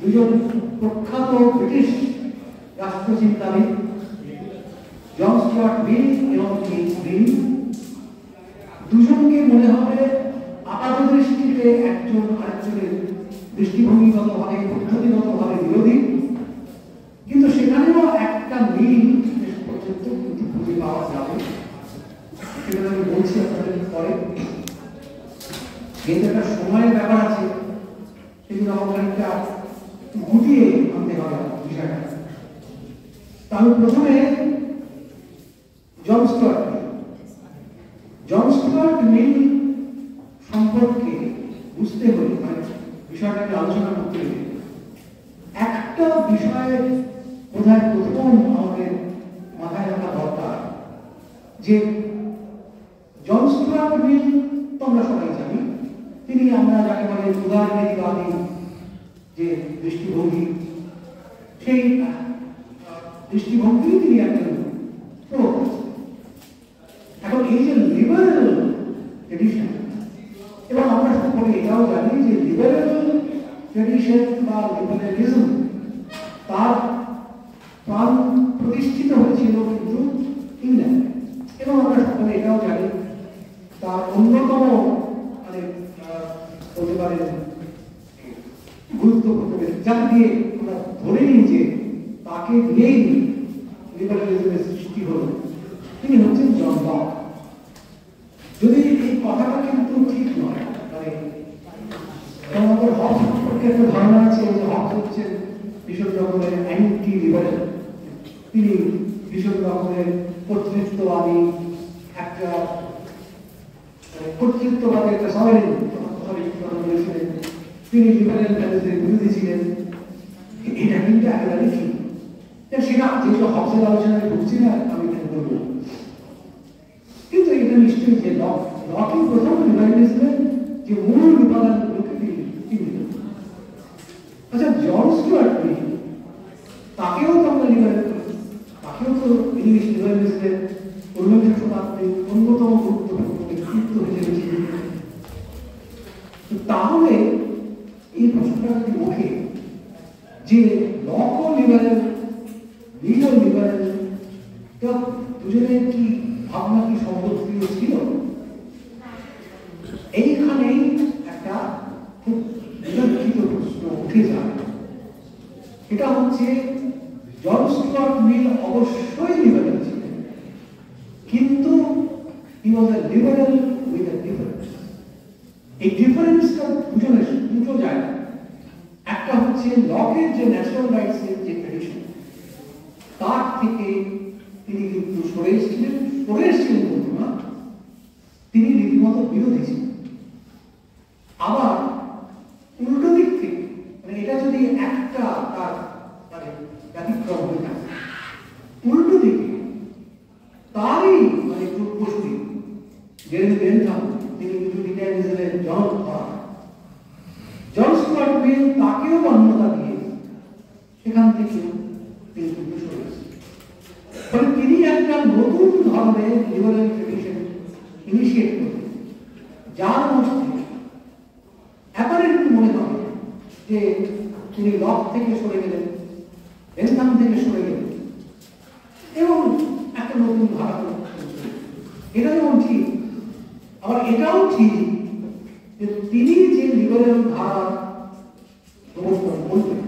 দুজন প্রখ্যাত ব্রিটিশ রাষ্ট্রচিন্তাবিদ জন স্টুয়ার্ট মিল এবং জেমস মিল, দুজনকে মনে হবে আপাত দৃষ্টিতে একজন আরেকজনের দৃষ্টিভঙ্গিগতভাবে পদ্ধতিগতভাবে বিরোধী, কিন্তু সেখানেও একটা মিল শেষ পর্যন্ত কিন্তু খুঁজে পাওয়া যাবে। সেটা আমি বলছি আপনাদের পরে, কিন্তু একটা সময়ের ব্যাপার আছে, সেগুলো আমার খানিকটা গুটিয়ে আনতে হবে বিষয়টা। তাহলে প্রথমে জন স্টুয়ার্ট মিল সম্পর্কে বুঝতে হলে, মানে বিষয়টাকে আলোচনা করতে হলে একটা বিষয়ে বোধহয় প্রথম আমাদের মাথায় রাখা দরকার যে জন স্টুয়ার্ট মিল তো আমরা সবাই জানি, তিনি আমরা যাকে বলে উদারনীতিবাদী যে দৃষ্টিভঙ্গি, সেই দৃষ্টিভঙ্গি তিনি একজন প্রবক্তা। এখন এই যে লিবারেল ট্রেডিশন, এবং আমরা সকলে এটাও জানি যে লিবারেল ট্রেডিশন বা লিবারেলিজম তার প্রাণ প্রতিষ্ঠিত হয়েছিল কিন্তু ইংল্যান্ডে, এবং আমরা সকলে এটাও জানি তার অন্যতম মানে বলতে পারেন গুরুত্বপূর্ণ যাকে দিয়ে আমরা ধরে নিই যে তাকে দিয়েই লিবারেলিজমের সৃষ্টি হলো, তিনি হচ্ছেন জন লক। যদি এই কথাটা কিন্তু ঠিক নয়, মানে আমাদের হক সম্পর্কে একটা ধারণা আছে যে হক হচ্ছেন ভীষণ রকমের অ্যান্টি লিবারেল, তিনি ভীষণ রকমের কর্তৃত্ববাদী, একটা কর্তৃত্ববাদী একটা সবাই বলেছিলেন, তিনি লিবারেল ভ্যালুজের বিরোধী ছিলেন। এটা কিন্তু একেবারে ঠিক, সেটা যেহেতু হবসের আলোচনায় ঢুকছি না আমি এখানে বলবো, কিন্তু এটা নিশ্চয়ই যে লকই প্রথম লিবারেলিজমের যে মূল উপাদানগুলোকে তিনি। আচ্ছা, জন স্টুয়ার্ট মিল তাকেও তো আমরা লিবারেল করি, তাকেও তো ইংলিশ লিবারেলিজমের 19 শতাব্দীর অন্যতম গুরুত্বপূর্ণ ব্যক্তিত্ব হিসেবে চিহ্নিত। তাহলে এই প্রশ্নটা যদি ওঠে যে লক ও লিবারেল, মিল ও লিবারেল দুজনের কি ভাবনা কি সম্পর্কীয় ছিল, এইখানেই একটা খুব বিতর্কিত প্রশ্ন উঠে যায়। এটা হচ্ছে জন স্টুয়ার্ট মিল অবশ্যই লিবারেল ছিলেন, কিন্তু he was a liberal with a difference। এই ডিফারেন্সটা দুজনের দুটো জায়গা, একটা হচ্ছে লকের যে ন্যাচারাল রাইটস এর যে ট্রেডিশন, তার থেকে তিনি কিন্তু সরে এসেছিলেন বলবো না, তিনি রীতিমতো বিরোধী ছিলেন। আবার উল্টো দিক থেকে, মানে এটা যদি একটা তার মানে ব্যতিক্রম হয়ে থাকে, উল্টো দিকে তারই মানে পূর্বসূরি জেরেমি বেন্থাম, তিনি ইউটিলিটারিয়ানিজমের জনক হন, জন স্টুয়ার্ট মিল তাকেও মান্যতা দিয়ে সেখান থেকে তিনি কিন্তু সরে এসেছেন। ফলে তিনি একটা নতুন ধরনের লিবারেল ট্রেডিশন ইনিশিয়েট করলেন, যার মধ্যে অ্যাপারেন্টলি মনে হবে যে তিনি লক থেকে সরে গেলেন, বেন্থাম থেকে সরে গেলেন এবং একটা নতুন ধারা। এটা যেমন ঠিক, আবার এটাও ঠিক যে তিনি যে লিবারেল ধারা প্রবর্তন করলেন,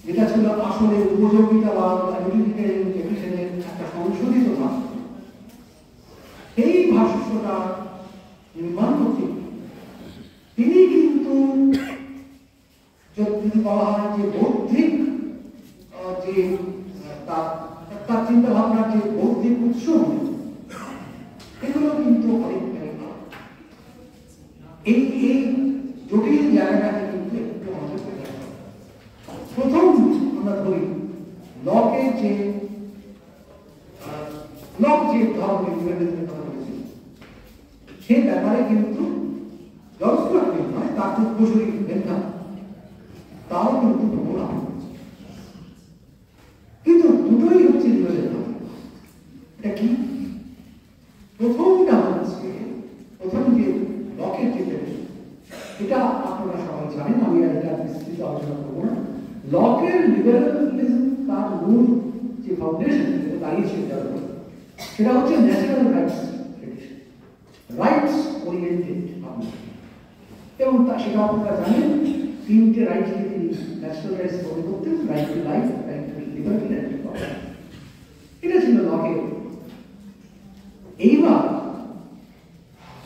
যেটা ছিল আসলে উপযোগিতাবাদ বা ইউটিলিটারিয়ান ট্রেডিশনের একটা সংশোধিত ভাষ্য, এই ভাষ্যটা নির্মাণ করতে তিনি কিন্তু যদি বলা হয় যে বৌদ্ধিক যে তার চিন্তা ভাবনার যে বৌদ্ধিক উৎস, এগুলো কিন্তু অনেকটাই এই জটিল জায়গাটাকে কিন্তু একটু আমাদের প্রথম আমরা ধরি লকের যে ধরনের লিবারেলিজমের কথা বলেছি, সে ব্যাপারে কিন্তু জন স্টুয়ার্ট মিল নয়, তার পূর্বসূরি বেন্থাম তাও কিন্তু প্রবল আপত্তি, কিন্তু দুটোই হচ্ছে লিবারেল ধারা। এটা কি? প্রথমটা হচ্ছে প্রথম যে লকের যে ট্রেডিশন, এটা আপনারা সবাই জানেন, আমি এটা বিস্তৃত আলোচনা করবো না। লকের লিবারেলিজম তার মূল যে ফাউন্ডেশন দাঁড়িয়েছে সেটা হচ্ছে natural rights tradition, rights oriented ভাবনা। এবং সেটা আপনারা জানেন, তিনটে রাইটকে তিনি ন্যাচারাল রাইটস মনে করতেন: right to life, right two liberty, right two property. এটা ছিল লকের। এইবার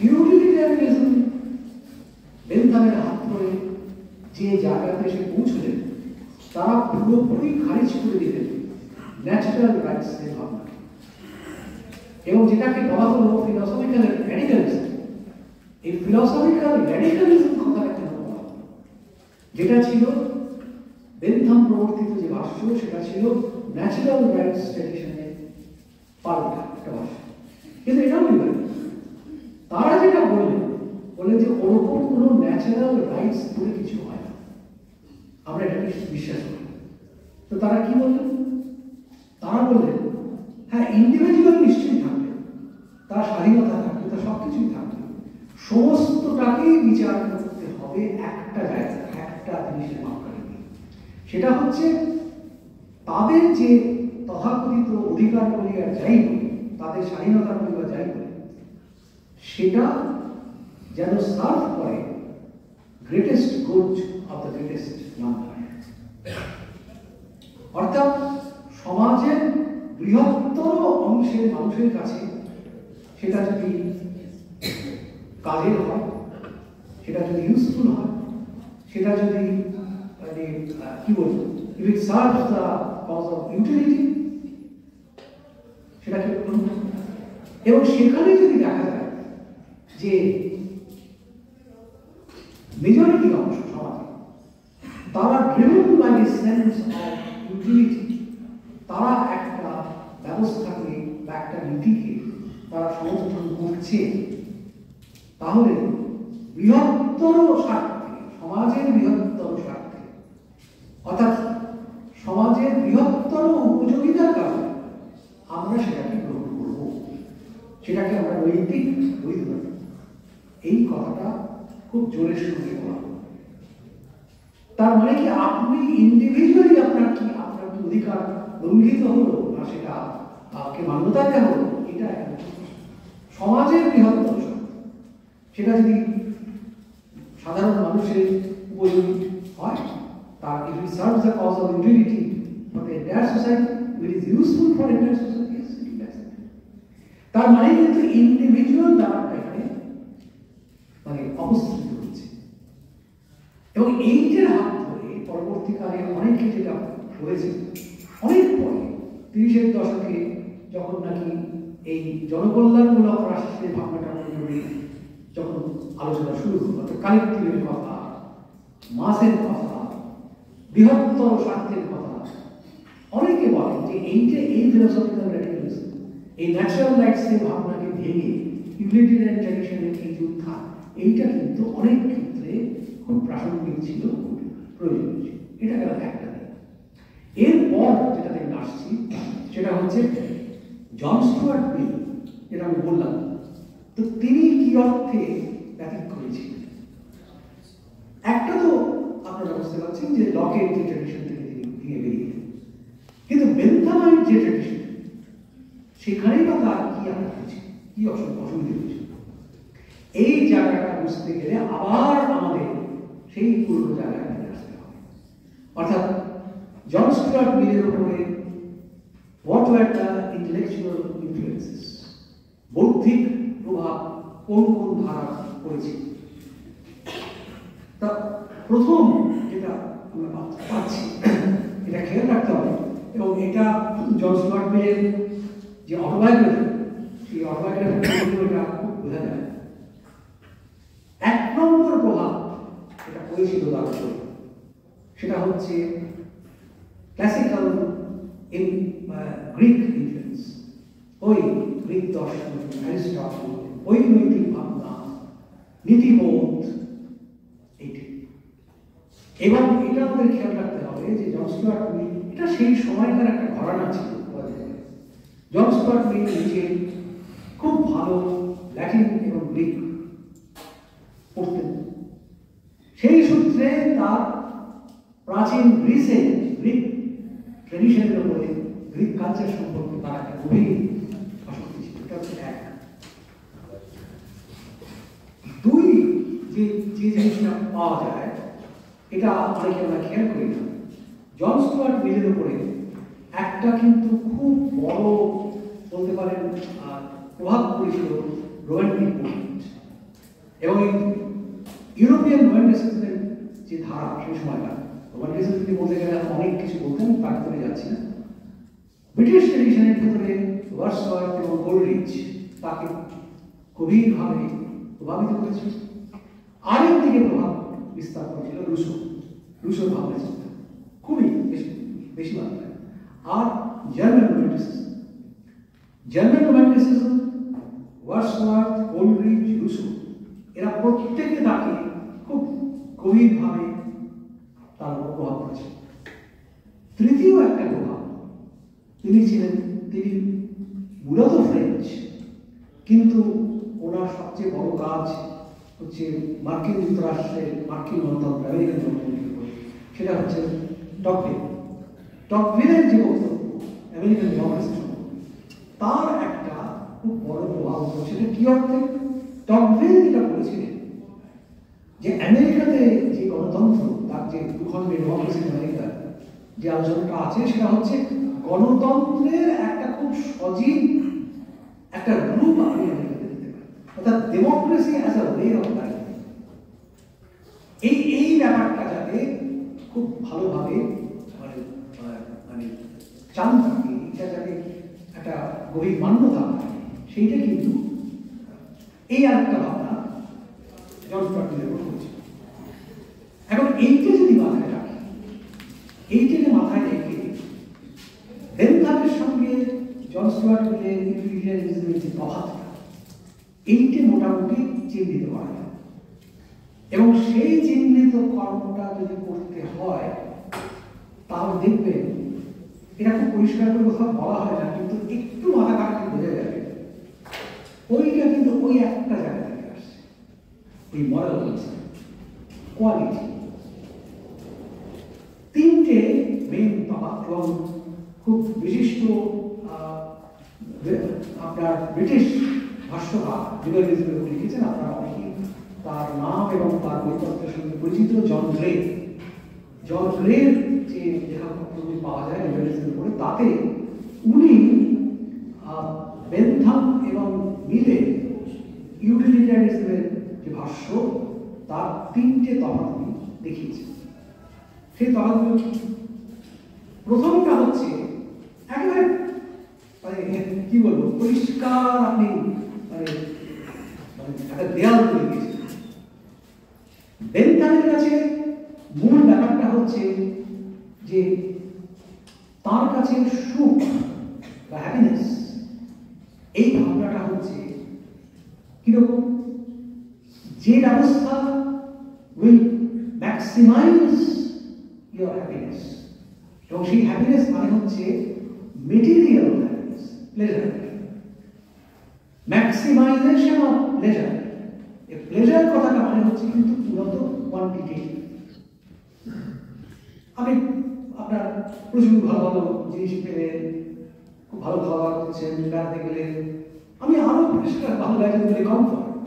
ইউটিলিটারিয়ানিজম বেন্থামের হাত ধরে যে জায়গাতে এসে পৌঁছলেন, তারা পুরোপুরি খারিজ করে দিলেন ন্যাচারাল রাইটসের ভাবনা, এবং যেটাকে বলা হলো ফিলসফিক্যাল র্যাডিক্যালিজম। এই ফিলসফিক্যাল র্যাডিক্যালিজম কথাটা কেন বলা হলো? যেটা ছিল বেন্থাম প্রবর্তিত যে ভাষ্য, সেটা ছিল ন্যাচারাল রাইটস ট্র্যাডিশনের পাল্টা একটা ভাষ্য, কিন্তু এটাও লিবারেল। তারা যেটা বললেন যে ওরকম কোনো ন্যাচারাল রাইটস বলে কিছু হয় না, আমরা এটাকে বিশ্বাস করি। তো তারা কি বললেন? তারা বললেন, হ্যাঁ, ইন্ডিভিজুয়াল নিশ্চয়ই থাকবে, তার স্বাধীনতা থাকবে, তার সব কিছুই থাকবে, সমস্তটাকেই বিচার করতে হবে একটা জায়গা, একটা জিনিসের মাপকাঠি দিয়ে। সেটা হচ্ছে তাদের যে তথাকথিত অধিকার বলি আর যাই বলি, তাদের স্বাধীনতা বলি বা যাই বলি, সেটা যেন সার্ভ করে greatest good of the greatest number. অর্থাৎ সমাজের বৃহত্তর অংশের মানুষের কাছে সেটা যদি কাজের হয়, সেটা যদি ইউজফুল হয়, সেটা যদি মানে কি বলবো, if it serves the cause of utility, সেটাকে এবং সেখানে যদি দেখা যায় যে মেজরিটি অংশ সমাজে তারা driven by the sense of utility, তারা একটা ব্যবস্থাকে বা একটা নীতিকে তারা সমর্থন করছে, তাহলে বৃহত্তর স্বার্থে, সমাজের বৃহত্তর স্বার্থে, অর্থাৎ সমাজের বৃহত্তর উপযোগিতার কারণে আমরা সেটাকে গ্রহণ করব, সেটাকে আমরা নৈতিক বৈধ। এই কথাটা খুব জোরের সঙ্গে বলা। তার মানে কি আপনি ইন্ডিভিজুয়ালি আপনার কি অধিকার লঙ্ঘিত হলো না, সেটা কে মান্যতা দেওয়া হলো, এটা সমাজের বৃহত্তর স্বার্থ। সেটা যদি সাধারণ মানুষের উপযোগী হয়, তার if it serves the cause of utility for the entire society, it is useful for the entire society, yes, it is accepted. তার মানে কিন্তু ইন্ডিভিজুয়াল ব্যাপারটা এখানে মানে অবস্থিত হচ্ছে। এবং এইটার হাত ধরে পরবর্তীকালে অনেকে যেটা করেছে, অনেক পরে 30-এর দশকে যখন নাকি এই জনকল্যাণমূলক রাষ্ট্রের ভাবনাটা যখন আলোচনা শুরু হলো, কালেক্টিভের কথা, মাসের কথা, বৃহত্তর স্বার্থের কথা, অনেকে বলেন যে এই ফিলসফিক্যাল র্যাডিক্যালিজম, এই ন্যাচারাল রাইটসের ভাবনাকে ভেঙে ইউটিলিটারিয়ান ট্র্যাডিশনের এই যুদ্ধা, এইটা কিন্তু অনেক ক্ষেত্রে খুব প্রাসঙ্গিক ছিল, প্রয়োজনীয় ছিল। এটা গেল একটা দিক। এরপর যেটা দেখে আসছি সেটা হচ্ছে জন স্টুয়ার্ট মিল, যেটা আমি বললাম। তো তিনি কি অর্থে ব্যতিক্রমী ছিলেন? একটা তো আপনারা বুঝতে পারছেন যে লকের যে ট্র্যাডিশন থেকে তিনি ভেঙে বেরিয়ে, কিন্তু বেন্থামের যে ট্র্যাডিশন, সেখানেই বা তার কি আঘাত হয়েছে, কি অসুবিধা হয়েছে, এই জায়গাটা বুঝতে গেলে আবার আমাদের সেই পূর্ণ জায়গায় ফিরে আসতে হবে। অর্থাৎ জন স্টুয়ার্ট মিলের উপরে what were the intellectual influences, বৌদ্ধিক প্রভাব কোন কোন ধারা পড়েছে। তা প্রথম যেটা আমরা পাচ্ছি, এটা খেয়াল রাখতে হবে, এবং এটা জন স্টুয়ার্ট মিলের যে অটোবায়োগ্রাফি, সেই অটোবায়োগ্রাফি এটা খুব বোঝা যায়। এক নম্বর প্রভাব এটা পড়েছিল তার উপরে, সেটা হচ্ছে ক্লাসিক্যাল গ্রিক ইনফ্লুয়েন্স, ওই গ্রিক দর্শন, অ্যারিস্টটল, ওই নৈতিক ভাবনা, নীতিবোধ, এইটি। এবং এটা আমাদের খেয়াল রাখতে হবে যে জন স্টুয়ার্ট মিল এটা সেই সময়কার একটা ঘরানা ছিল। জন স্টুয়ার্ট মিল নিজে খুব ভালো ল্যাটিন এবং গ্রিক পড়তেন, সেই সূত্রে তার প্রাচীন গ্রিসে গ্রিক ট্রেডিশনের উপরে গ্রিক কালচার সম্পর্কে তার একটা গভীর আসক্তি ছিল। এটা হচ্ছে এক। দুই, যে জিনিসটা পাওয়া যায় এটা অনেকে আমরা খেয়াল করি না, জন স্টুয়ার্ট মিলের উপরে একটা কিন্তু খুব বড় বলতে পারেন প্রভাব পড়েছিল রোমান্টিক মুভমেন্ট এবং ইউরোপিয়ান রোমান্টিসিজমের যে ধারা সেই সময়কার রোমান্টিসিজম বলতে গেলে অনেক কিছু বলতেন, তার ভিতরে যাচ্ছি না। ব্রিটিশ ট্রেডিশনের ভিতরে ওয়ার্ডসওয়ার্থ এবং কোলরিজ তাকে গভীরভাবে প্রভাবিত করেছে। আরেক দিকে প্রভাব বিস্তার করেছিল রুশোর ভাবনা চিন্তা খুবই বেশি মাত্রায়। আর German romanticism, Wordsworth, Coleridge, Rousseau এরা প্রত্যেকে তাকে খুব গভীরভাবে তার উপর প্রভাব পড়েছে। তৃতীয় একটা প্রভাব, তিনি মূলত ফ্রেঞ্চ, কিন্তু ওনার সবচেয়ে বড় কাজ হচ্ছে মার্কিন যুক্তরাষ্ট্রের মার্কিন গণতন্ত্র, আমেরিকান গণতন্ত্রের উপর। সেটা হচ্ছে টকভিলের যে বক্তব্য আমেরিকান ডেমোক্রেসি সম্পর্কে, তার একটা খুব বড় প্রভাব। সেটা কি অর্থে? টকভিল যেটা বলেছিলেন যে আমেরিকাতে যে গণতন্ত্র, তার যে ভূখণ্ডের ডেমোক্রেসি আমেরিকার যে আলোচনাটা আছে, সেটা হচ্ছে গণতন্ত্রের একটা খুব সজীব একটা রূপ আপনি আমেরিকাতে দিতে পারেন, অর্থাৎ democracy as a way of life. এই ব্যাপারটা যাতে খুব ভালোভাবে মানে চান থাকে, এটা যাতে একটা গভীর মান্যতা পায়, সেইটা কিন্তু এই আরেকটা ভাবনা জন স্টুয়ার্ট মিলের উপর হয়েছে। এখন এইটা যদি মাথায় রাখি, এইটাকে মাথায় রেখে বেনথামের সঙ্গে জন স্টুয়ার্ট মিলের ইউটিলিটারিয়ানিজমের যে প্রভাবটা, এইটা মোটামুটি চিহ্নিত করা যায়। এবং সেই চিহ্নিত কর্মটা যদি করতে হয়, তাহলে দেখবেন এটা খুব পরিষ্কার করে কোথাও বলা হয় না, কিন্তু একটু মাথা কাটলে বোঝা যাবে ওইটা কিন্তু ওই একটা জায়গা থেকে আসছে, ওই মরাল কোয়ালিটি। তিনটে মেন পাওয়া এবং খুব বিশিষ্ট আপনার ব্রিটিশ ভাষ্যকার লিবারেলিজমের উপর লিখেছেন, আপনারা অনেকেই তার নাম এবং তার বইপত্রের সঙ্গে পরিচিত জন গ্রের যে লেখাপত্রগুলি পাওয়া যায় লিবারেলিজমের উপরে, তাতে উনি বেনথাম এবং মিলে ইউটিলিটারিয়ানিজমের যে ভাষ্য, তার তিনটে তফাৎ দেখিয়েছেন। সেই তফাৎগুলো প্রথমটা হচ্ছে একেবারে কি বলবো, পরিষ্কার আপনি একটা দেয়াল তৈরি দিয়েছেন। বেনথামের কাছে মূল ব্যাপারটা হচ্ছে যে তার কাছে সুখ বা হ্যাপিনেস, এই ভাবনাটা হচ্ছে কিরকম, যে ব্যবস্থা উইল ম্যাক্সিমাইজ ইউর হ্যাপিনেস, এবং সেই হ্যাপিনেস মানে হচ্ছে material happiness, pleasure, maximisation of pleasure. এই প্লেজার কথাটা মানে হচ্ছে কিন্তু মূলত কোয়ান্টিটেটিভ। আপনি আপনার প্রচুর ভালো ভালো জিনিস পেলেন, খুব ভালো খাওয়া দাওয়া করছেন, বেড়াতে গেলেন, আমি আরো পরিষ্কার ভালো লাগে বলে কমফর্ট,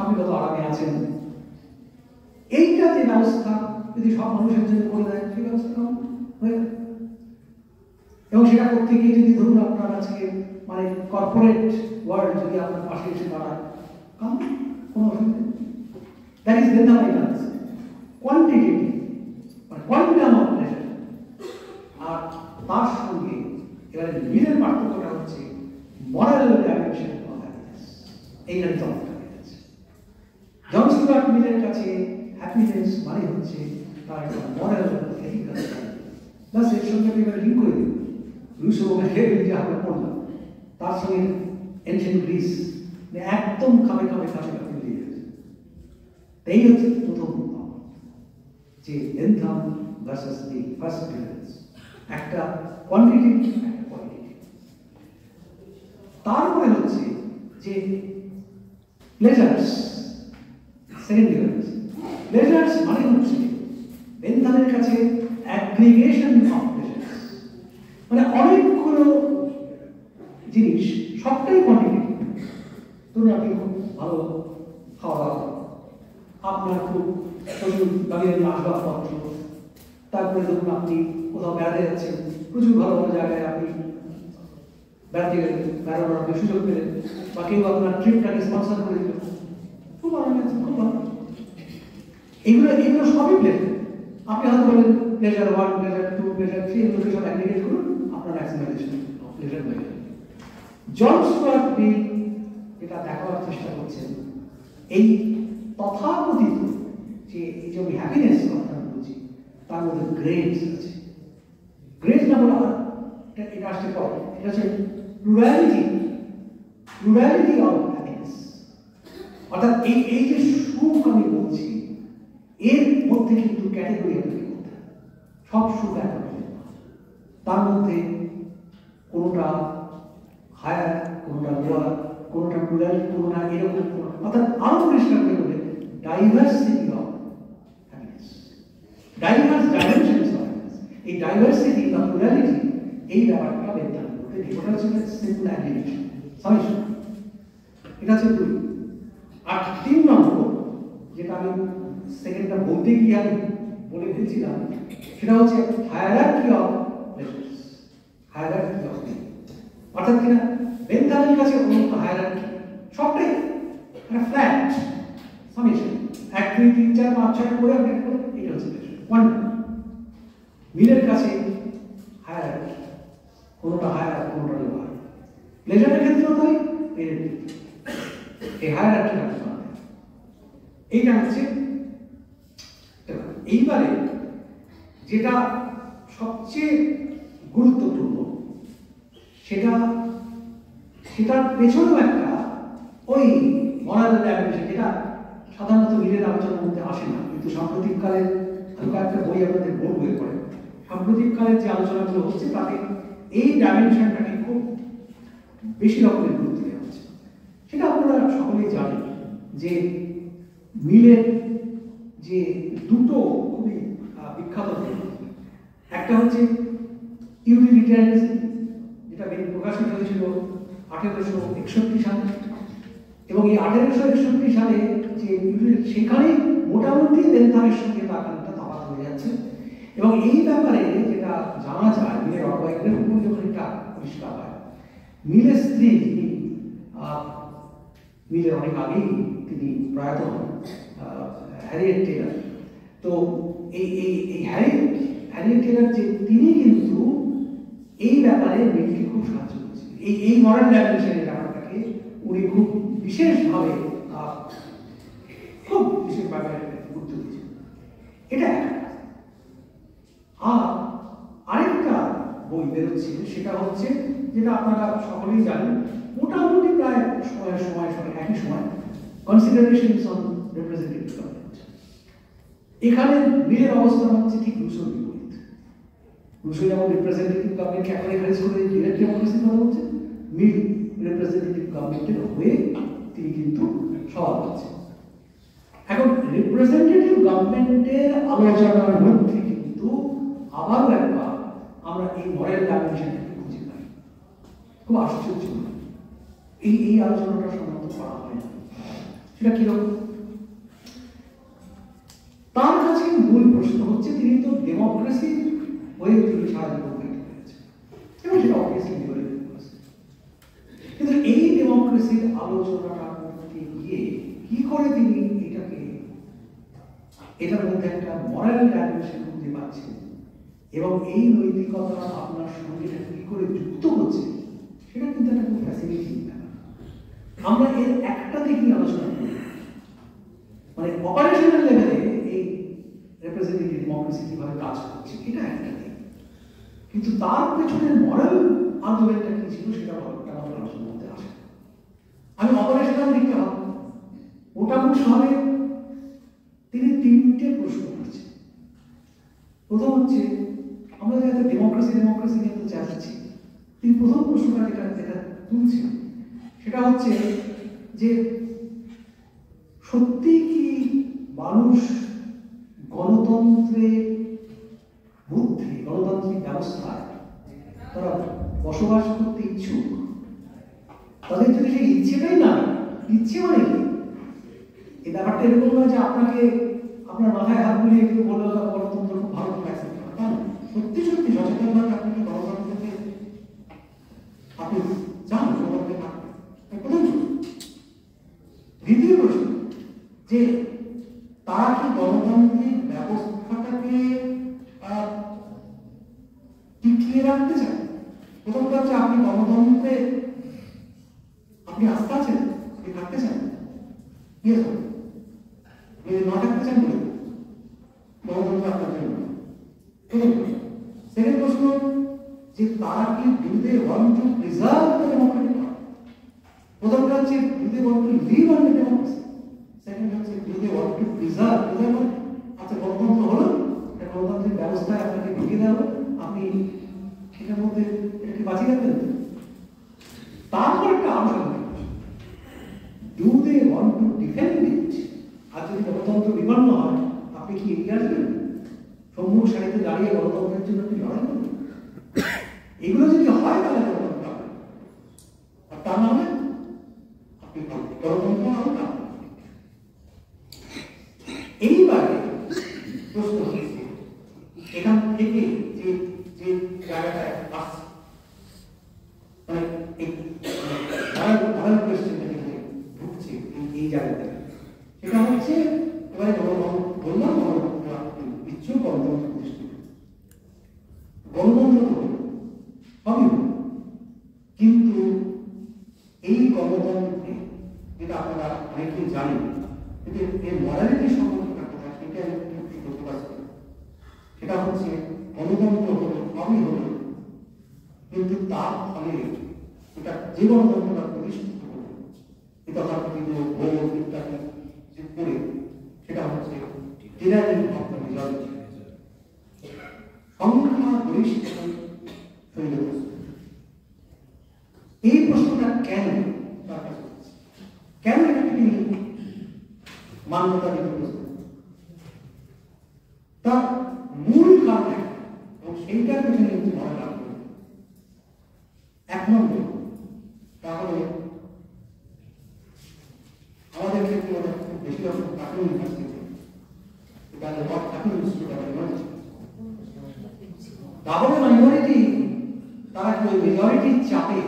আপনি কত আরামে আছেন। এইটা যে ব্যবস্থা যদি সব মানুষের জন্য করে দেয়, সেই ব্যবস্থা হয়ে যায়। এবং সেটা করতে গিয়ে যদি ধরুন আপনার আজকে মানে কর্পোরেট ওয়ার্ল্ড যদি আপনার পাশে এসে দাঁড়ায়, কোনো অসুবিধা নেই। That is Bentham ideas, quantitative মানে কোয়ান্টাম অফ প্লেজার। আর তার সঙ্গে এবারে মিলের পার্থক্যটা হচ্ছে মরাল ডাইমেনশন অফ হ্যাপিনেস। এইখানে চমৎকার হয়ে গেছে। জন স্টুয়ার্ট মিলের কাছে হ্যাপিনেস মানে হচ্ছে তার একটা মরাল এথিক্যাল, প্লাস এর সঙ্গে এবারে লিঙ্ক করে দিন রুশো হেগেল যে আমরা পড়লাম, তার সঙ্গে এনশিয়েন্ট গ্রিস একদম খামে দিয়ে গেছে। এই হচ্ছে প্রথম যে Bentham versus the first difference, একটা কোয়ান্টিটি একটা কোয়ালিটি। তারপরে হচ্ছে যে প্লেজার্স, সেকেন্ড ডিফারেন্স। প্লেজার্স মানে হচ্ছে আসবাবপত্র, তারপরে ধরুন আপনি কোথাও বেড়াতে যাচ্ছেন, প্রচুর ভালো ভালো জায়গায় আপনি বেড়াতে গেলেন, বেড়ানোর আপনি সুযোগ পেলেন, বা কেউ আপনার ট্রিপটাকে স্পন্সর করে দিল, খুব ভালো লাগছে, খুব ভালো। এগুলো এগুলো সবই প্লেজার। আপনি হয়তো বলেন প্লেজার 1, প্লেজার 2, প্লেজার 3, এগুলোকে সব অ্যাগ্রিগেট করুন, আপনার ম্যাক্সিমাইজেশন প্লেজার হয়ে যাবে। জন স্টুয়ার্ট মিল যেটা দেখাবার চেষ্টা করছেন, এই তথাকথিত যে এই যে আমি হ্যাপিনেস কথা বলছি, তার মধ্যে গ্রেডস আছে। গ্রেডস না বলা হয়, এটা আসতে পরে, এটা হচ্ছে প্লুরালিটি অফ হ্যাপিনেস। অর্থাৎ এই যে সুখ আমি বলছি, এর মধ্যে কিন্তু ক্যাটেগরি আপনাকে করতে হবে। সব সুখ একটা, তার মধ্যে কোনোটা হায়ার, কোনোটা লোয়ার, কোনোটা প্লুরাল, কোনোটা এরকম, অর্থাৎ আরো পরিষ্কার করে বলে diversity of happiness, diverse dimensions of happiness. এই ডাইভার্সিটি বা প্লুরালিটি, এই ব্যাপারটা বেদান্ত করতে ওটা হচ্ছে সিম্পল অ্যাগ্রিগেশন, সামেশন। এটা হচ্ছে 2। আর 3 নম্বর, যেটা আমি সেকেন্ডটা বলতে গিয়ে আমি বলে ফেলছিলাম, সেটা হচ্ছে hierarchy of pleasures, hierarchy of pleasure. অর্থাৎ কিনা বেন্থামের কাছে অন্য হায়ারার্কি, সবটাই একটা ফ্ল্যাট সামেশন, 1, 2, 3, 4, 5, 6 করে আপনি এটা হচ্ছে ওয়ান। মিলের কাছে হায়ারার্কি, কোনোটা হায়ার, কোনোটা লোয়ার। প্লেজারের ক্ষেত্রেও তাই, এই হায়ারার্কি রাখতে হবে। এইটা হচ্ছে। এইবারে যেটা সবচেয়ে গুরুত্বপূর্ণ, সেটার পেছনেও একটা ওই মরাল ডাইমেনশন, যেটা সাধারণত মিলের আলোচনার মধ্যে আসে না, কিন্তু সাম্প্রতিককালে একটা বই আপনাদের বলবো পড়ে, সাম্প্রতিককালের যে আলোচনাগুলো হচ্ছে তাতে এই ডাইমেনশনটাকে খুব বেশি রকমের গুরুত্ব দেওয়া হচ্ছে। সেটা আপনারা সকলেই জানেন যে মিলের যে দুটো খুবই বিখ্যাত, একটা হচ্ছে ইউটিলিটারিয়ানিজম, যেটা প্রকাশিত হয়েছিল 1861 সালে, এবং এই 1861 সালে যে সেখানে মোটামুটি বেন্থামের সঙ্গে তার খানিকটা তফাৎ হয়ে যাচ্ছে। এবং এই ব্যাপারে যেটা জানা যায়, মিলের অটোবায়োগ্রাফি যখন এটা পরিষ্কার হয়, মিলের স্ত্রী, যিনি মিলের অনেক আগেই তিনি প্রয়াত হন, হ্যারিয়েট টেলর। তো এই হ্যারিয়েট টেলর যে তিনি কিন্তু এই ব্যাপারে মিলকে খুব সাহায্য করেছেন, এই মরাল ডাইমেনশনের ব্যাপারটাকে উনি খুব বিশেষভাবে গুরুত্ব দিয়েছেন। এটা একটা। আর আরেকটা বই বেরোচ্ছে, সেটা হচ্ছে, যেটা আপনারা সকলেই জানেন, মোটামুটি প্রায় সময় একই সময়, কনসিডারেশনস অন রিপ্রেজেন্টেটিভ গভর্নমেন্ট। এখানে মিলের অবস্থান হচ্ছে ঠিক রুশোর বিপরীত। রুশো যেমন রিপ্রেজেন্টেটিভ গভর্নমেন্টকে এখন এনকারেজ করে ডিরেক্ট ডেমোক্রেসির কথা বলছে, মিল রিপ্রেজেন্টেটিভ গভর্নমেন্টের হয়ে তিনি কিন্তু সওয়াল করছেন। এখন রিপ্রেজেন্টেটিভ গভর্নমেন্টের আলোচনার মধ্যে কিন্তু আবারও একবার আমরা এই মরাল ডাইমেনশনটাকে খুঁজে পাই। খুব আশ্চর্য, এই আলোচনাটা সম্মত করা হয় না। সেটা কিরকম? তার কাছে মূল প্রশ্ন হচ্ছে, তিনি তো ডেমোক্রেসির হয়ে তিনি সারা জীবন কাটিয়ে ফেলেছেন, এবং সেটা অবভিয়াসলি লিবারেল ডেমোক্রেসি। কিন্তু এই ডেমোক্রেসির আলোচনাটা করতে গিয়ে কি করে তিনি এটার মধ্যে একটা মরাল ডাইমেনশন খুঁজে পাচ্ছেন, এবং এই নৈতিকতা আপনার সঙ্গে কি করে যুক্ত হচ্ছে, সেটা কিন্তু একটা খুব ফ্যাসিনেটিং ব্যাপার। আমরা এর একটা দিকই আলোচনা করি, মানে অপারেশনাল লেভেলে এই রিপ্রেজেন্টেটিভ ডেমোক্রেসি কিভাবে কাজ করছে, এটা একটা দিক। কিন্তু তার পেছনে মরাল আন্দোলনটা কি ছিল, সেটা আমাদের আলোচনার মধ্যে আসে। আমি অপারেশনাল দিকটা ভাবব, মোটামুটিভাবে তিনি 3টে প্রশ্ন করছেন। প্রথম হচ্ছে, আমরা যাতে ডেমোক্রেসি কিন্তু চাচ্ছি, তিনি প্রথম প্রশ্নটা যেটা তুলছেন, সেটা হচ্ছে যে সত্যি কি মানুষ গণতন্ত্রের মধ্যে, গণতান্ত্রিক ব্যবস্থায় তারা বসবাস করতে ইচ্ছুক? তাদের যদি সেই ইচ্ছেটাই না, ইচ্ছে মানে কি? এই ব্যাপারটা এরকম নয় যে আপনার মাথায় হাত বুলিয়ে কেউ বলে গণতন্ত্র খুব ভালো অ্যাকসেপ্ট করে, তা সত্যি সত্যি সচেতনভাবে আপনি কি গণতন্ত্রকে আপনি চান গণতন্ত্রে থাকবেন? প্রথম দ্বিতীয় প্রশ্ন যে তারা কি গণতান্ত্রিক ব্যবস্থাটাকে টিকিয়ে রাখতে চান? প্রথমটা হচ্ছে আপনি গণতন্ত্রে আপনি আস্থা আছেন, আপনি থাকতে চান, না থাকতে চান বলে গণতন্ত্র আপনার জন্য। সেকেন্ড প্রশ্ন যে তারা কি do they want to preserve the democratic party? প্রথমটা হচ্ছে do they want to live on the democracy, second হচ্ছে do they want to preserve. আচ্ছা গণতন্ত্র হলো, একটা গণতান্ত্রিক ব্যবস্থায় আপনাকে ঢুকিয়ে দেওয়া হবে, আপনি সেটার মধ্যে এটাকে বাঁচিয়ে রাখবেন। তারপর একটা আলাদা do they want to defend it. আর যদি গণতন্ত্র বিপন্ন হয় আপনি কি এগিয়ে আসবেন, সম্মুখ সারিতে দাঁড়িয়ে গণতন্ত্রের জন্য আপনি লড়াই করবেন? এগুলো যদি হয় তাহলে গণতন্ত্র হবে, আর তা না হলে আপনি গণতন্ত্র হবে না। এইবারে প্রশ্ন হচ্ছে এখান থেকে যে যে জায়গাটা আসছে, মানে ঢুকছে এই জায়গাটা, সেটা হচ্ছে এবারে বললাম বিচ্ছু গণতন্ত্র প্রতিষ্ঠিত, গণতন্ত্র হবে, কিন্তু এই গণতন্ত্রে যেটা আপনারা অনেকেই জানেন, কিন্তু এর মডালিটি সম্পর্কে কথা সেটা একটু বলতে পারছি। সেটা হচ্ছে গণতন্ত্র হলো সবই হলো, কিন্তু তার ফলে এটা যে গণতন্ত্রটা প্রতিষ্ঠিত হলো এটা তথাকথিত ভোট ইত্যাদি যে করে সেটা হচ্ছে টিরানি অফ দ্য মেজরিটি, সংখ্যা গরিষ্ঠ শৈলবস্তু। এই প্রশ্নটা কেন তার কাছে কেন এটাকে মান্যতা দিতে প্রশ্ন, তার মূল কারণ এবং সেইটার পেছনে কিন্তু মনে রাখবে। এক নম্বর তাহলে আমাদের ক্ষেত্রে খুব বেশি রকম কাকুন ইউনিভার্সিটি, তাহলে মাইনরিটি তারা কি ওই মেজরিটির চাপে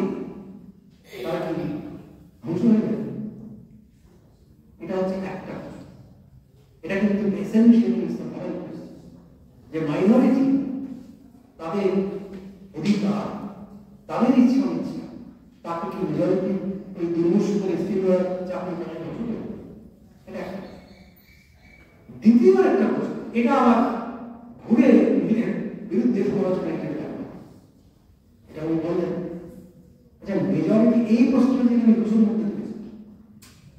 তারা কি ধ্বংস হয়ে যাবে? এটা হচ্ছে একটা, এটা কিন্তু এসেনশিয়ালি যে মাইনরিটি তাদের অধিকার, তাদের ইচ্ছা অনিচ্ছা, তাকে কি মেজরিটি ওই দুর্মুষ করে স্থির চাকরি করে? এটা একটা। দ্বিতীয় একটা প্রশ্ন, এটা আবার ঘুরে বিরুদ্ধে সমালোচনা, এটা উনি বললেন আচ্ছা মেজরিটি এই প্রশ্নটা যেখানে ঘুষুর মধ্যে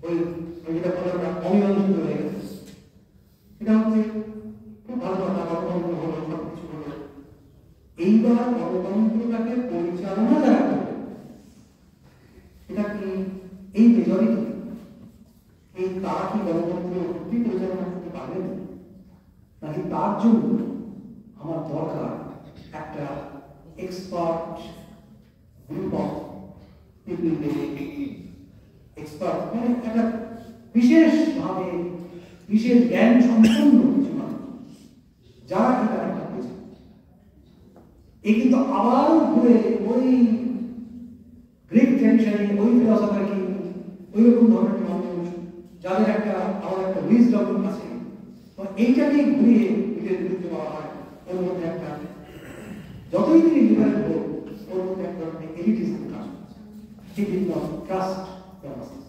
ওই যেটা বললাম অমীমাংসিত হয়ে গেছে, এটা হচ্ছে খুব ভালো কথা, গণতন্ত্র হলো সবকিছু হলো, এইবার গণতন্ত্রটাকে পরিচালনা যারা করবে এটা কি এই মেজরিটি, এই তারা কি গণতন্ত্র সত্যি পরিচালনা করতে পারবেন, নাকি তার জন্য আমার দরকার একটা expert group of people, expert মানে একটা বিশেষভাবে বিশেষ জ্ঞান সম্পন্ন কিছু মানুষ যারা এটা একটা বোঝে। এই কিন্তু আবার ঘুরে ওই গ্রিক ট্র্যাডিশনে ওই ফিলসফার কি ওই রকম ধরনের মানুষ যাদের একটা আবার একটা উইজডম আছে, তো এইটাকেই ঘুরিয়ে এটার বিরুদ্ধে বলা হয়। ওর মধ্যে একটা যতই তিনি লিবারেল হোক ওর মধ্যে এক ধরনের এলিটিজম কাজ করছে, he did not trust the মাসেস।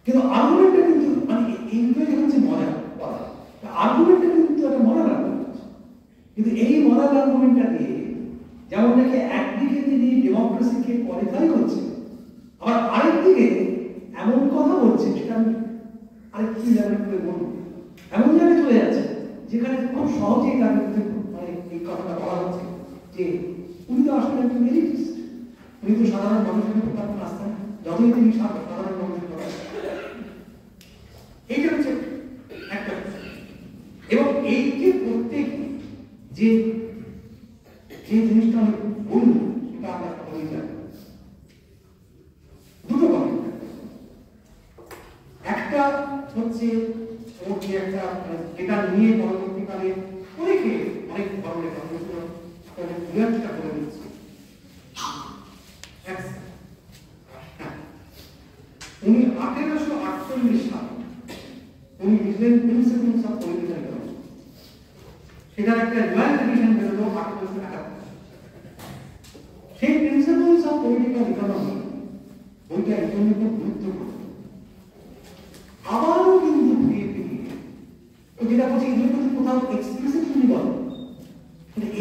কিন্তু আর্গুমেন্টটা কিন্তু মানে এইগুলোই হচ্ছে মজার কথা, আর্গুমেন্টটা কিন্তু একটা মজার আর্গুমেন্ট, কিন্তু এই মজার আর্গুমেন্টটা দিয়ে যেমন নাকি একদিকে তিনি ডেমোক্রেসিকে কোয়ালিফাই করছেন, আবার আরেকদিকে এমন কথা বলছেন সেটা আমি আরেকটি জায়গায় করে বলবো, এমন জায়গায় চলে যাচ্ছে যেখানে খুব সহজেই তার বিরুদ্ধে মানে এই কথাটা বলা হচ্ছে যে উনি তো আসলে একজন এলিটিস্ট, উনি তো সাধারণ মানুষের উপর তার আস্থা নেই, যতই তিনি সাধারণ মানুষের কথা। এইটা হচ্ছে একটা, এবং এইকে করতে গিয়ে যে যে জিনিসটা আমি বলবো সেটা আমরা বলে যাবো দুটো কথা। একটা হচ্ছে যেটা নিয়ে পরবর্তীকালে অনেকে অনেক ধরনের গবেষণা আপনাদের ক্লিয়ারটা করে দিচ্ছি। উনি 1848 সালে উনি লিখলেন প্রিন্সিপলস অফ পলিটিক্যাল ইকোনমি। সেটার একটা রিভাইজ এডিশন বেরোলো 1871। সেই প্রিন্সিপলস অফ পলিটিক্যাল ইকোনমি বইটা এই জন্য খুব গুরুত্বপূর্ণ। আবারও কিন্তু ফিরে ফিরিয়ে যেটা বলছি এগুলো কিন্তু কোথাও এক্সপ্লিসিটলি বলে,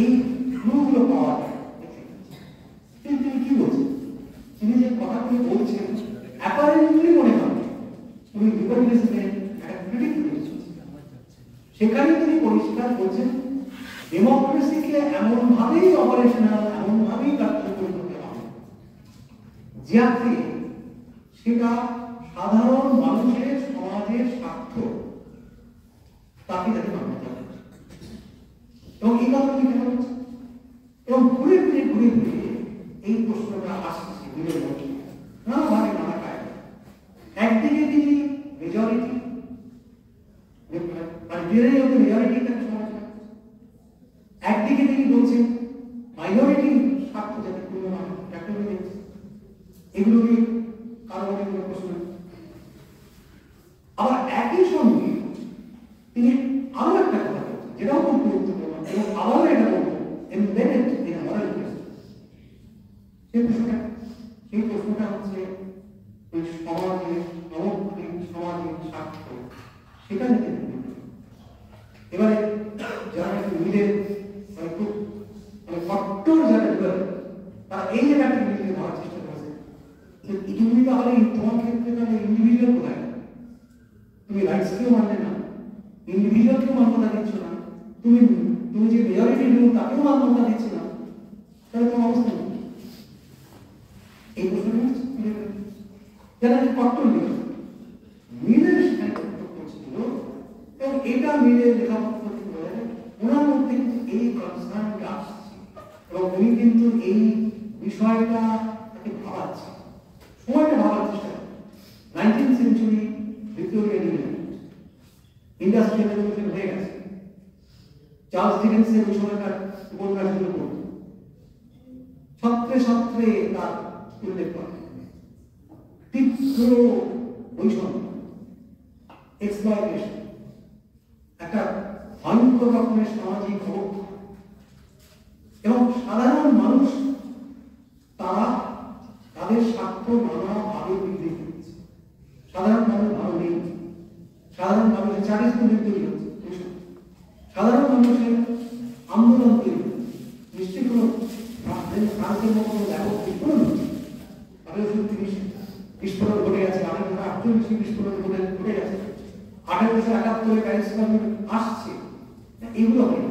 এই ক্লুগুলো পাওয়া যায়। কিন্তু তিনি কি বলছেন, তিনি যে কথাগুলো বলছেন অ্যাপারেন্টলি মনে হয় উনি লিবারেলিজমের একটা ক্রিটিক করেছেন। সেখানে তিনি পরিষ্কার করছেন ডেমোক্রেসিকে এমনভাবেই অপারেশনাল, এমনভাবেই কার্যকরী করতে হবে যাতে সেটা সাধারণ মানুষের সমাজের স্বার্থ তাকে যাতে মান্যতা দেয়। এবং এই কথা তিনি কেন বলছেন, এবং ঘুরে ফিরে এই প্রশ্নটা আসছে মিলের মধ্যে নানাভাবে নানা কায়দা। একদিকে তিনি মেজরিটি মেজরিটি তাকে সমাজ, একদিকে তিনি বলছেন মাইনরিটি স্বার্থ যাতে পূর্ণ হয়, এগুলো নিয়ে কারো অনেক প্রশ্ন। আবার একই সঙ্গে তিনি আরো একটা কথা বলছেন যেটাও খুব গুরুত্বপূর্ণ, এবং আবারও এটা বলবো এমবেডেড ইন মরাল কোয়েশ্চন। সেই প্রশ্নটা হচ্ছে ওই সমাজের সামগ্রিক সমাজের স্বার্থ, সেখানে তিনি এবারে যারা মিলের খুব কট্টর যারা লিবারেল তারা এই জায়গাটা মিলিয়ে ধরার চেষ্টা করেছে যে তুমি তাহলে তোমার ক্ষেত্রে তাহলে ইন্ডিভিজুয়াল কোথায়, তুমি রাইটসকেও মানলে না, ইন্ডিভিজুয়ালকেও মান্যতা দিচ্ছ না, তুমি যে মেজরিটি রুল তাকেও মান্যতা দিচ্ছ না, তাহলে তোমার অবস্থা নেই। এই প্রশ্নটা যারা কট্টর লিখে মিলের সেখানে করছিল, এবং এটা মিলের লেখাপত্র ওনার মধ্যে কিন্তু এই কনসার্নটা আসছে, এবং উনি কিন্তু এই বিষয়টা তাকে ভাবাচ্ছে, সময়টা ভাবার চেষ্টা করেন। 19th century Victorian industrial revolution হয়ে গেছে, চার্লস ডিকেন্সের ওই সময়কার উপন্যাসগুলো পড়ত, ছত্রে ছত্রে তার উল্লেখ করে তীব্র বৈষম্য, এক্সপ্লয়টেশন, একটা ভয়ঙ্কর রকমের সামাজিক অবক্ষয়, এবং সাধারণ মানুষ তারা তাদের স্বার্থ নানাভাবে বিক্রি করছে। সাধারণ মানুষ ভালো নেই, সাধারণ মানুষের চাকরি তৈরি হচ্ছে, সাধারণ মানুষের আন্দোলন তৈরি হচ্ছে, নিশ্চয়ই কোনো ফ্রান্সের মতো ব্যাপক বিস্ফোরণ হচ্ছে, 1830 বিস্ফোরণ ঘটে গেছে, 1848 বিস্ফোরণ ঘটে গেছে, 1871 প্যারিস কমিউন আসছে, এগুলো হয়।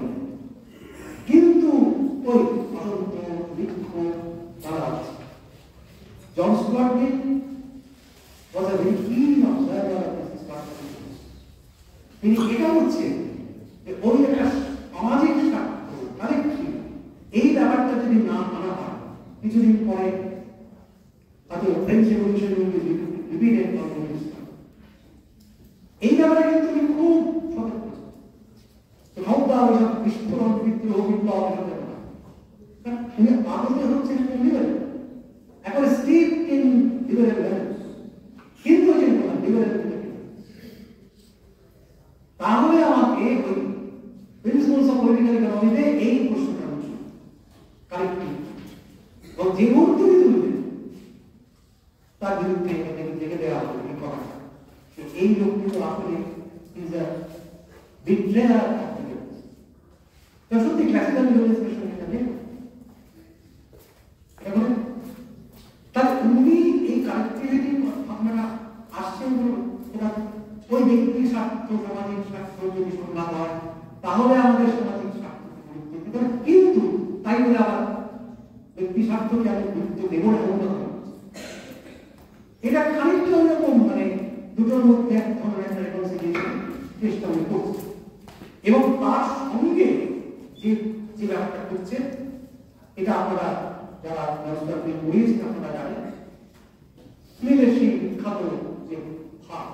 কিন্তু ওই অসন্ত বিক্ষোভ তারা আছে। John Stuart Mill was a very keen observer of this discussion. তিনি এটা বলছেন যে ওই একটা সামাজিক স্বার্থ কালেক্টিভ, এই ব্যাপারটা যদি না মানা হয় কিছুদিন পরে হয়তো ফ্রেঞ্চ রেভলিউশন রিপিটেড কমিউনিস্ট, এই ব্যাপারে কিন্তু তিনি খুব সতর্ক ছিলেন। ক্ষমতা ওইসব বিস্ফোরণ বিদ্রোহ বিপ্লব তিনি আদতে হচ্ছেন লিবারেল, এখন স্টিপ ইন লিবারেল ভ্যালুস, কিন্তু যে লিবারেল তাহলে আমাকে ওই প্রিন্সিপলস অফ পলিটিক্যাল ইকোনমিতে এই প্রশ্নটা হচ্ছে কালেক্টিভ, এবং যে মুহূর্তে তুলবে তার বিরুদ্ধে দেখে দেওয়া হবে এই কথাটা, এই লোক কিন্তু আসলে is a betrayer of the liberals. তো সত্যি ক্লাসিক্যাল লিবারেলসের সঙ্গে থাকে এখন তার উনি এই কালেক্টিভিটি আপনারা আসছেন ওই ব্যক্তির স্বার্থ সামাজিক স্বার্থ যদি সংঘাত হয় তাহলে আমাদের সামাজিক স্বার্থ গুরুত্ব দিতে হবে, কিন্তু তাই বলে আবার ব্যক্তি স্বার্থকে আমি গুরুত্ব দেব না এমন কথা। এটা খানিকটা ওরকম মানে দুটোর মধ্যে এক ধরনের একটা রেকনসিলিয়েশন চেষ্টা আমি করছি, এবং তার সঙ্গে যে ব্যাপারটা করছে এটা আপনারা যারা পড়িয়েছেন আপনারা জানেন, মিলের সেই বিখ্যাত যে ভাব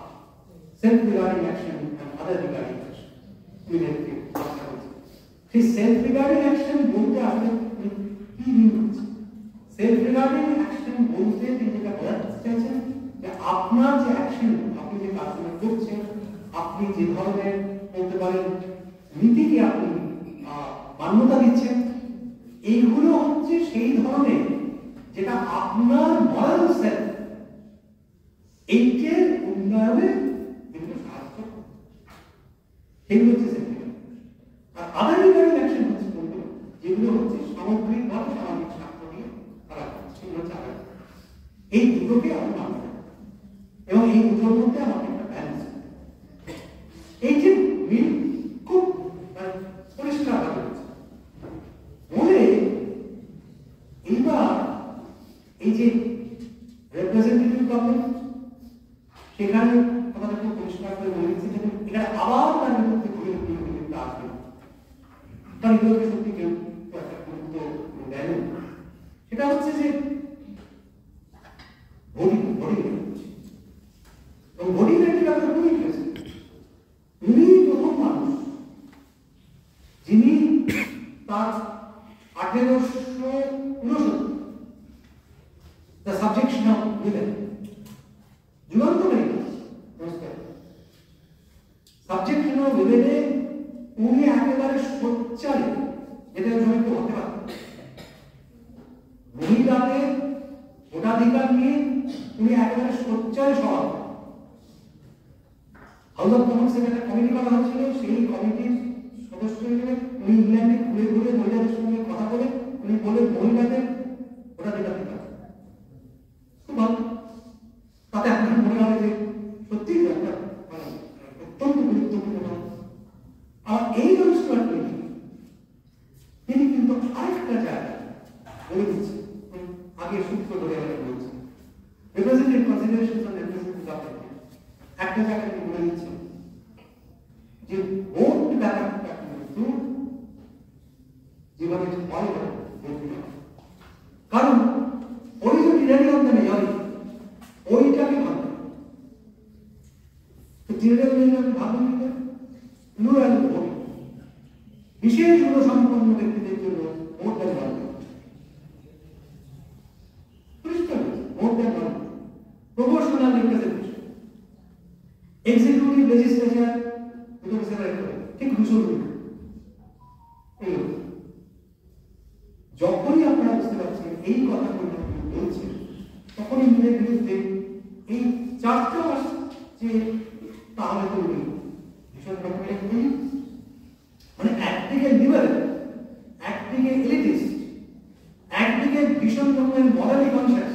self regarding action and other regarding action, মিলিটারিকে হত্যা করেছে। সেই সেলফ রিগার্ডিং অ্যাকশন বলতে আসলে কি মিন করছে? সেলফ রিগার্ডিং অ্যাকশন বলতে তিনি যেটা বোঝাতে চাইছেন যে আপনার যে অ্যাকশন, আপনি যে কাজগুলো করছেন, আপনি যে ধরনের বলতে পারেন নীতিকে আপনি মান্যতা দিচ্ছেন, এইগুলো হচ্ছে সেই ধরনের যেটা আপনার মরাল সেলফ এইটের উন্নয়নে যেগুলো সাহায্য করে, সেগুলো হচ্ছে সেলফ রিগার্ডিং। আর আদার রিগার্ডিং অ্যাকশন হচ্ছে কোনগুলো, যেগুলো হচ্ছে সামগ্রিকভাবে সামাজিক স্বার্থ নিয়ে তারা করছে, সেগুলো হচ্ছে আদার। এই দুটোকে আমি মানব এবং এই দুটোর মধ্যে আমাকে একটা ব্যালেন্স, এই যে মিল খুব পরিষ্কার ভাবে হচ্ছে বলে। এইবার এই যে রিপ্রেজেন্টেটিভ গভর্নমেন্ট, সেখানে আমাদের খুব পরিষ্কার করে বলে দিচ্ছে যে এখানে আবার তার বিরুদ্ধে ঘুরে ঘুরে কিন্তু আসবে, কারণ এগুলোকে সত্যি কেউ একটা গুরুত্ব দেয় না। সেটা হচ্ছে যে ভোটিং এবং ভোটিং একটি ব্যাপার খুবই ইন্টারেস্টিং। উনি প্রথম মানুষ যিনি তার 1869 the subjection of women Juganta subjection of উইমেনে উনি একেবারে সোচ্চারে, যেটা সবাইকে হতে পারে, মহিলাদের ভোটাধিকার নিয়ে উনি একেবারে সোচ্চারে সওয়াল। হাউস অফ কমন্সের একটা কমিটি করা হয়েছিল, সেই কমিটির সদস্য হিসেবে উনি ইংল্যান্ডে ঘুরে ঘুরে মহিলাদের সঙ্গে কথা বলে উনি বলেন মহিলাদের ভোটাধিকার দিতে হবে। খুব ভালো, তাতে আপনার মনে হবে যে সত্যি একটা অত্যন্ত গুরুত্বপূর্ণ। আর এই অনুষ্ঠান তিনি কিন্তু আরেকটা জায়গা বলে দিচ্ছে, আগে সূত্র ধরে আমরা বলছি representative considerations on representative government, একটা জায়গায় তিনি বলে দিচ্ছে যে ভোট ব্যাপারটা কিন্তু জীবনে হয় না, কারণ ওই যে টিরানি অফ দ্য মেজরিটি ওইটাকে ভাববে, তো টিরানি অফ দ্য মেজরিটি ভাববেন কি করে? প্লুরাল ভোট, বিশেষ গুণসম্পন্ন ব্যক্তিদের জন্য ভোট দেওয়া ভাববে, ভোট দেওয়া প্রপোর্শনাল রিপ্রেজেন্টেশন, এক্সিকিউটিভ লেজিসলেচার দুটোকে সেপারেট করে ঠিক ভীষণ। যখনই আপনারা বুঝতে পারছেন এই কথাগুলো বলছেন, তখনই নিজের বিরুদ্ধে এই চারটা মাস যে তাহলে তো ভীষণ রকমের মানে একদিকে লিবারেল, একদিকে এলিটিস্ট, একদিকে ভীষণ রকমের morally conscious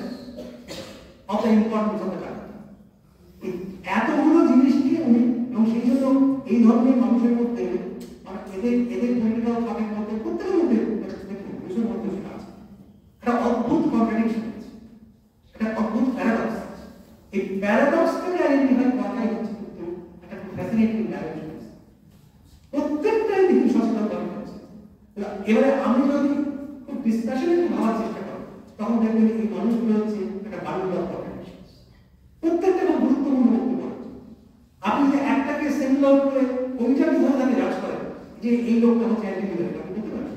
of the importance of the country. এতগুলো জিনিস নিয়ে উনি, এবং সেই জন্য এই ধরনের মানুষের মধ্যে মানে এদের পলিটিক্যাল থাকের মধ্যে প্রত্যেকের মধ্যে ভীষণ মধ্যে সেটা আছে, একটা অদ্ভুত কন্ট্রাডিকশন আছে, একটা অদ্ভুত প্যারাডক্স আছে। এই প্যারাডক্সটাকে আইডেন্টিফাই করাটাই হচ্ছে কিন্তু একটা খুব ফ্যাসিনেটিং ডাইমেনশন আছে, প্রত্যেকটাই দিকে সচেতন করা হচ্ছে। এবারে আমি যদি খুব ডিসকাশনে ভাবার চেষ্টা করি, তখন দেখবেন এই মানুষগুলো হচ্ছে একটা বান্ডেল অফ কন্ট্রাডিকশন, প্রত্যেকটা খুব গুরুত্বপূর্ণ বক্তব্য। আপনি যে একটাকে সিঙ্গল আউট করে ওইটাকে ধরে তাকে রাজ করেন যে এই লোকটা হচ্ছে অ্যান্টি লিবারেল, আপনি বলতে পারেন।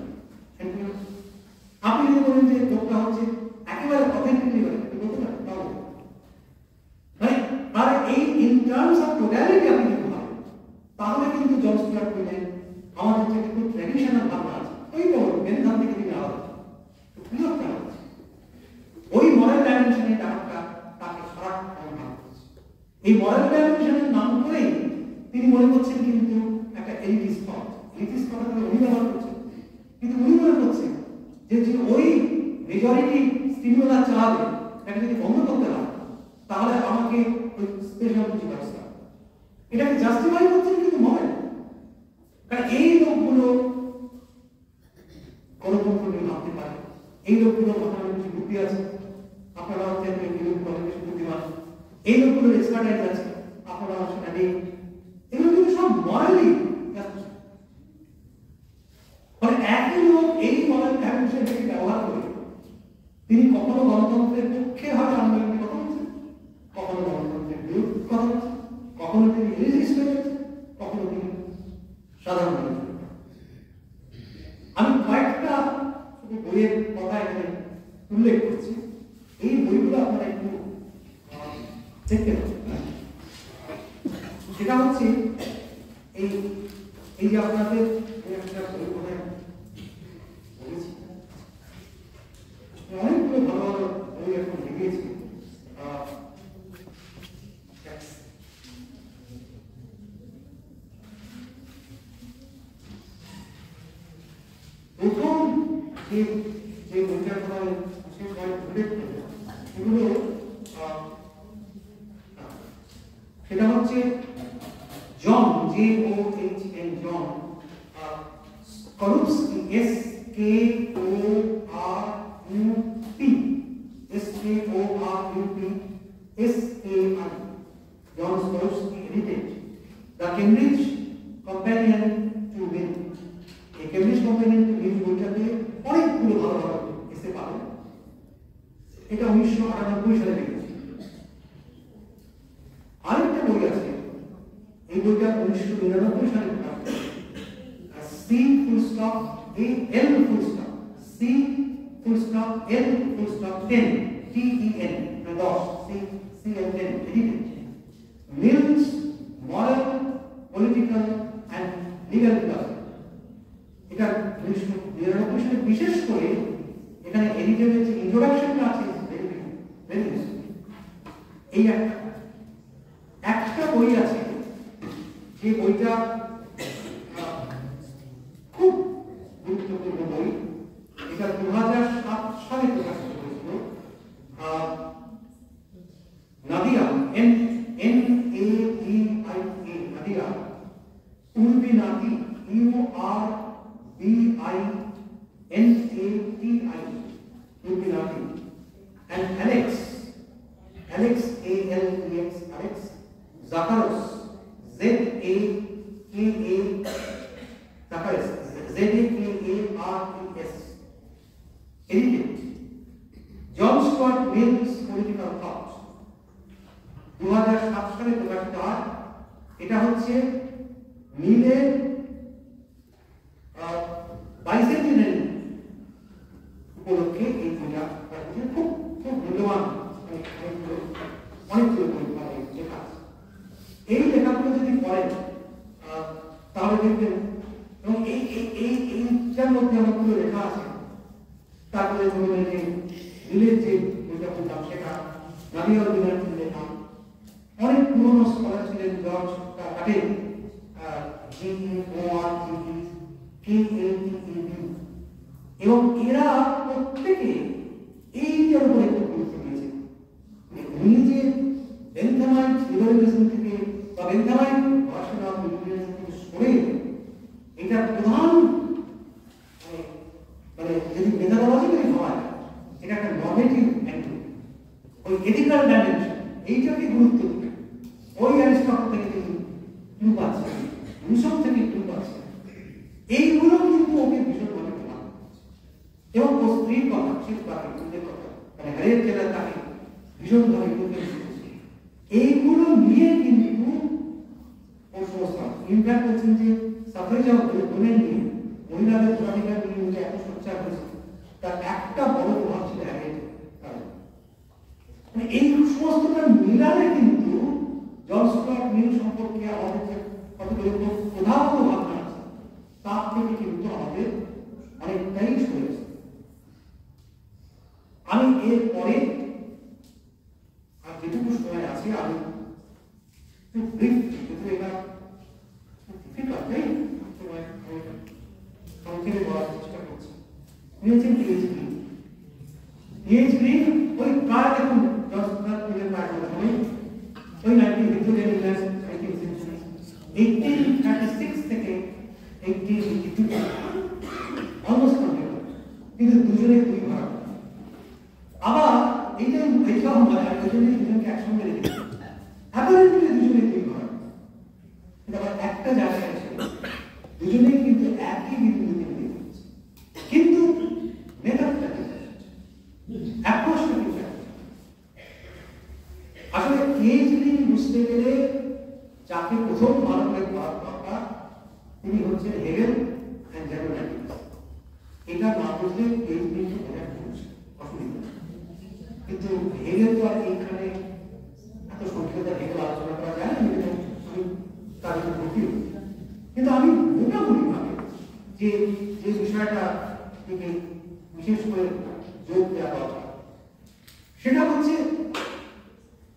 আপনি যদি বলেন যে লোকটা হচ্ছে একেবারে অথেন্টিক লিবারেল, আপনি বলতে পারেন। আর এই ইন টার্মস অফ টোটালিটি আপনি যদি ভাবেন, তাহলে কিন্তু জন স্টুয়ার্ট মিলের আমাদের যে খুব ট্র্যাডিশনাল ভাবনা আছে, ওই মেরুধাম থেকে তিনি আলাদা ওই মরাল ডাইমেনশনের ব্যাপারটা তাকে সারাক্ষণ ভাব করছে। এই মরাল ডাইমেনশনের নাম করেই তিনি মনে করছেন কিন্তু একটা এলিটিস্ট থট, এলিটিস্ট থট উনি ব্যবহার করছেন, কিন্তু উনি মনে করছেন যে ওই মেজরিটি স্টিমুলাস চালাবে এটা যদি বন্ধ করতে হয় তাহলে আমাকে ওই স্পেশাল কিছু ব্যবস্থা, এটাকে জাস্টিফাই করছেন কিন্তু মনে, কারণ এই লোকগুলো গণতন্ত্র নিয়ে ভাবতে পারে, এই লোকগুলো মাথায় বেশি বুদ্ধি আছে, আপনারা হচ্ছেন বেশি বুদ্ধিমান, এই লোকগুলোর এক্সপার্টাইজ আছে, আপনারা সেটা নেই, এগুলো কিন্তু সব মরালি। ফলে একই লোক এই মরাল ডাইমেনশনটাকে ব্যবহার করে তিনি কখনো গণতন্ত্রের পক্ষে হয় আন্দোলনের কথা বলছেন, কখনো গণতন্ত্রের বিরুদ্ধে কথা বলছেন, কখনো তিনি রেজিস্ট হয়েছেন, কখনো তিনি সাধারণ দারুণ হয়েছে। আমি কয়েকটা বইয়ের কথা এখানে উল্লেখ করছি, এই বইগুলো আপনারা একটু দেখতে পাবেন। সেটা হচ্ছে এই যে আপনাদের একটা বই বলে বলেছি, অনেকগুলো ভালো ভালো বই এখন লিখেছি। প্রথম যে বইটার কথা বিশেষ করে উল্লেখ করব সেগুলো সেটা হচ্ছে জন, JOHN, John স্করুপস্কি, SKORUP, John Skorupski edited The Cambridge Companion to Win. এই Cambridge Companion to Win বইটাতে অনেকগুলো ভালো ভালো এসে পাবেন। এটা 1998 সালে লিখেছে। আরেকটা বই আছে, এই বইটা 1999 সালে লেখা, C full stop L full stop C full stop L full stop 10 TEN 10 C10 edited Mill's Moral, Political and Legal Philosophy. এটা 1999 সালে বিশেষ করে এখানে এডিটরের যে ইন্ট্রোডাকশনটা আছে ভেরি এই একটা বই আছে, যে বইটা খুব গুরুত্বপূর্ণ বই। এটা 2007 সালে প্রকাশিত হয়েছিল। Nadia, NADIA, Nadia, উর্বিনাতি, URBINATI, উর্বিনাতি, and Alex, ALEX, Zakharos, ZAKARES, edited John Stuart Mill's Political Thought, 2007 সালে প্রকাশিত হয়। এটা হচ্ছে মিলের বাইসেন্টেনারি উপলক্ষে এই বইটা খুব খুব মূল্যবান অনেকগুলো লেখা। এই লেখাগুলো যদি পড়েন তাহলে দেখবেন, এবং এইটার মধ্যে অনেকগুলো লেখা আছে। তারপরে ধরুন যে মিলের যে বইটা বললাম সেটা, নাদিয়া উদ্দিনের লেখা, অনেক পুরনো স্কলার ছিলেন জর্জ কাটেল, এবং এরা প্রত্যেকে এইটার উপরে একটু গুরুত্ব দিয়েছে। উনি যে বেন্থামাইট লিবারেলিজম থেকে বা বেন্থামাইট ভার্সন অফ লিবারেলিজম থেকে সরে এটা প্রধান মানে যদি মেথাডোলজিক্যালি হয়, এটা একটা নর্মেটিভ অ্যাঙ্গেল, ওই এথিক্যাল ডাইমেনশন এইটাকে গুরুত্ব দিবে। ওই অ্যারিস্টটল থেকে তিনি ক্লু পাচ্ছেন, রুসো থেকে ক্লু পাচ্ছেন, এইগুলো কিন্তু ওকে ভীষণভাবে প্রভাব করছে। এবং ও স্ত্রীর কথা, শিব তাকে নিজের কথা, মানে হ্যারিয়েট টেলর তাকে ভীষণভাবে ইনফ্লুয়েন্স করছে। এইগুলো নিয়ে কিন্তু ওর সমস্ত ইনফ্যাক্ট বলছেন যে সাফরেজম ওমেন নিয়ে, মহিলাদের ভোটাধিকার নিয়ে যে এত সোচ্চার হয়েছে, তার একটা বড় প্রভাব ছিল হ্যারিয়েট টেলর। মানে এই সমস্তটা মিলালে কিন্তু জন স্টুয়ার্ট মিল সম্পর্কে আমাদের যে কতগুলো প্রধানত ভাবনা আছে, তার থেকে কিন্তু আমাদের অনেকটাই সরে গেছে। আমি এর পরে আর যেটুকু সময় আছে আমি একটু ব্রিফ, কিন্তু এটা ডিফিকাল্ট নেই, সময় সংক্ষেপে বলার চেষ্টা করছি। নিয়েছেন পিএইচডি ওই প্রায় দেখুন 10 মিলিয়ন প্রায় ওই 1836 থেকে 1882 অলমোস্ট কন্টিনিউ, কিন্তু দুজনে দুই ভাগ। আবার এই যে এইটাও হয় দুজনকে একসঙ্গে রেখে অ্যাপারেন্টলি দুজনে দুই ভাগ, কিন্তু আবার একটা জায়গায় আছে দুজনেই কিন্তু একই বিন্দুতে মিলে যাচ্ছে, কিন্তু মেথডটা অ্যাপ্রোচটা কিন্তু আসলে পিএইচডি বুঝতে গেলে যাকে প্রথম ভালো করে পড়ার দরকার তিনি হচ্ছেন হেগেল তো আর এইখানে এত সংক্ষেপে হেগেল আলোচনা করা যায় না, কিন্তু আমি তার জন্য ভর্তি হই। কিন্তু আমি মোটামুটি ভাবে যে যে বিষয়টা থেকে বিশেষ করে যোগ দেওয়া দরকার সেটা হচ্ছে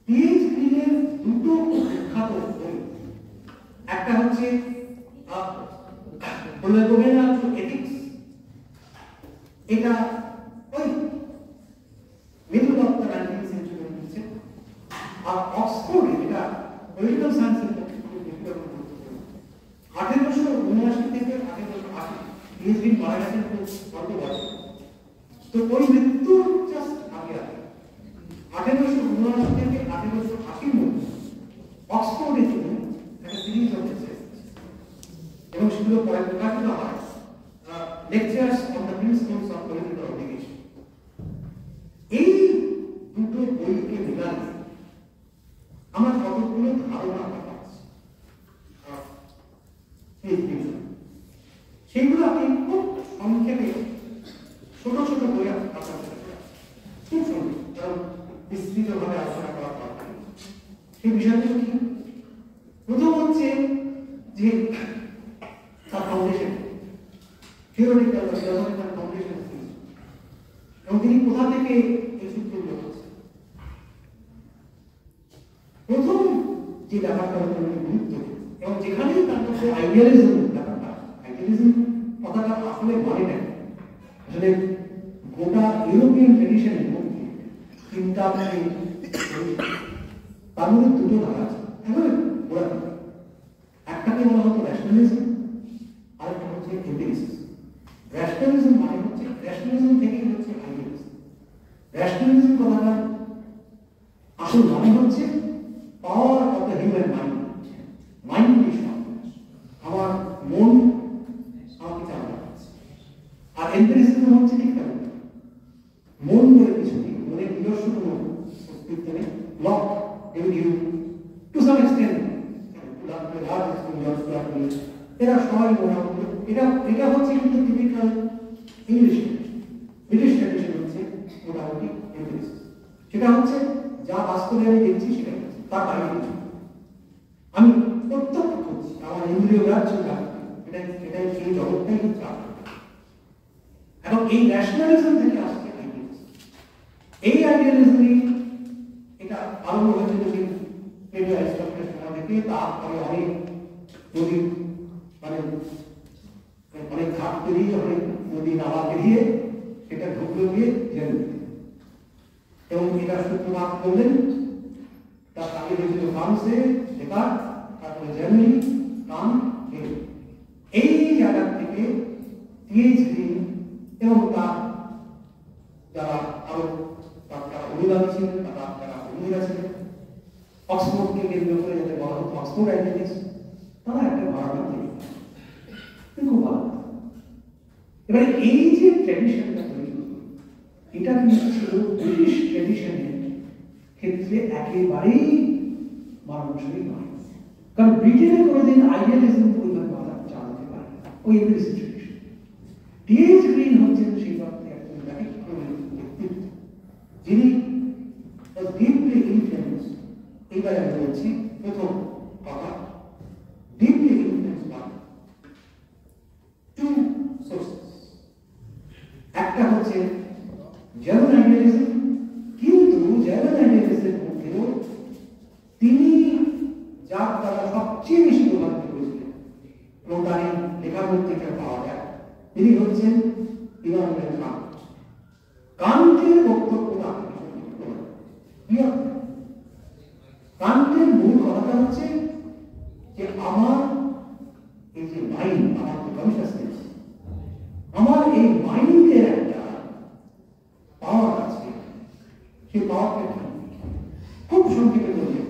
টি.এইচ. গ্রিনের দুটো বিখ্যাত বই। একটা হচ্ছে এথিক্স, এটা ওই middle of the 19th century হচ্ছে। আর অক্সফোর্ডে এটা পলিটিক্যাল সায়েন্সের পক্ষে খুব গুরুত্বপূর্ণ। 1879 থেকে 1880 টি.এইচ. গ্রিন মারা গেছেন খুব অল্প বয়সে। তো ওই মৃত্যুর জাস্ট আগে 1879 থেকে 1880 মধ্যে অক্সফোর্ডে তিনি একটা সিরিজ অফ এসেস এবং সেগুলো পরে প্রকাশিত হয় lectures on the principles of political obligation. এই দুটো বইকে মিলালে আমরা কতগুলো ধারণা পাচ্ছি সেইগুলো আমি খুব সংক্ষেপে ছোট ছোট বই আপনার খুব সংক্ষেপে, কারণ বিস্তৃতভাবে আলোচনা করা দরকার। সেই বিষয়গুলো কি? প্রথম হচ্ছে যে তার ফাউন্ডেশন, থিওরিটিক্যাল বা ফিলোসফিক্যাল ফাউন্ডেশন, এবং তিনি কোথা থেকে এই সূত্রগুলো হচ্ছে। প্রথম যে ব্যাপারটা গুরুত্ব এবং যেখানেই তার মধ্যে আইডিয়ালিজম ব্যাপারটা, আইডিয়ালিজম কথাটা আসলে মানে না, আসলে গোটা ইউরোপিয়ান ট্রেডিশনের মধ্যে তিনটা তার মধ্যে দুটো ধারা আছে, একেবারে গোড়া থেকে। একটাকে বলা হতো ন্যাশনালিজম, আরেকটা হচ্ছে এম্পিরিসিজম। ন্যাশনালিজম মানে হচ্ছে ন্যাশনালিজম থেকেই হচ্ছে আইডিয়ালিজম। ন্যাশনালিজম কথাটার আসল মানে হচ্ছে power of the human mind. Mind আমার মন আমাকে চালাতে পারছে। আর এম্পিরিসিজম হচ্ছে ঠিক তেমন, মন বলে কিছু নেই, মনের নিজস্ব কোনো অস্তিত্ব নেই। Locke you to some extent, এরা সবাই মোটামুটি এটা হচ্ছে কিন্তু টিপিক্যাল ইংলিশ ব্রিটিশ ট্র্যাডিশন হচ্ছে মোটামুটি এম্পিরিসিজম। সেটা হচ্ছে যা বাস্তবে আমি দেখছি সেটাই, তার বাইরে কিছু আমি প্রত্যক্ষ করছি, আমার ইন্দ্রিয় গ্রাহ্য এটাই সেই জগৎটাই হচ্ছে। এবং এই ন্যাশনালিজম থেকে আসছে আইডিয়ালিজম। এই আইডিয়ালিজমই এটা আরম্ভ হয়েছিল অ্যারিস্টটলের সময় থেকে, তারপরে অনেক নদী মানে অনেক ঘাট পেরিয়ে, অনেক নদী নালা পেরিয়ে সেটা ঢুকলো গিয়ে জার্মানি, এবং এটা সূত্রপাত করলেন তার আগে হয়েছিল ফ্রান্সে, ডেকার্ট, তারপরে জার্মানি, কান্ট, হেগেল। এই জায়গা থেকে টি.এইচ. গ্রিন এবং তার যারা আরো যারা অনুগামী ছিলেন বা যারা অনুগামী ছিলেন, অক্সফোর্ডকে কেন্দ্র করে যাতে বলা হতো অক্সফোর্ড আইডিয়ালিস্ট, তারা একটা ধারণা তৈরি করে। খুব ভালো। এবারে এই যে ট্র্যাডিশনটা তৈরি হলো, এটা কিন্তু ছিল ব্রিটিশ ট্র্যাডিশনের ক্ষেত্রে একেবারেই মানানসই নয়। কারণ ব্রিটেনে কোনোদিন আইডিয়ালিজম ওইভাবে বাধা চালাতে পারে না, ওই এম্পিরিসিস ট্র্যাডিশন। টি.এইচ. গ্রিন হচ্ছেন সেই অর্থে একজন ব্যতিক্রমী ব্যক্তিত্ব, যিনি ডিপলি ইনফ্লুয়েন্স। এইবার আমি বলছি প্রথম কথা, deeply influence by two sources. একটা হচ্ছে জার্মান আইডিয়ালিজম, কিন্তু জার্মান আইডিয়ালিজমের মধ্যেও তিনি যার দ্বারা সবচেয়ে বেশি প্রভাবিত হয়েছিলেন এবং তার এই লেখার মধ্যে পাওয়া যায়, তিনি হচ্ছেন ইমানুয়েল কান্ট। কান্টের বক্তব্যটা কান্টের মূল কথাটা হচ্ছে যে আমার এই যে মাইন্ড, আমার যে কনসিয়াসনেস, আমার এই মাইন্ডের একটা পাওয়ার আছে, সেই পাওয়ারটা খুব সংক্ষেপে বলে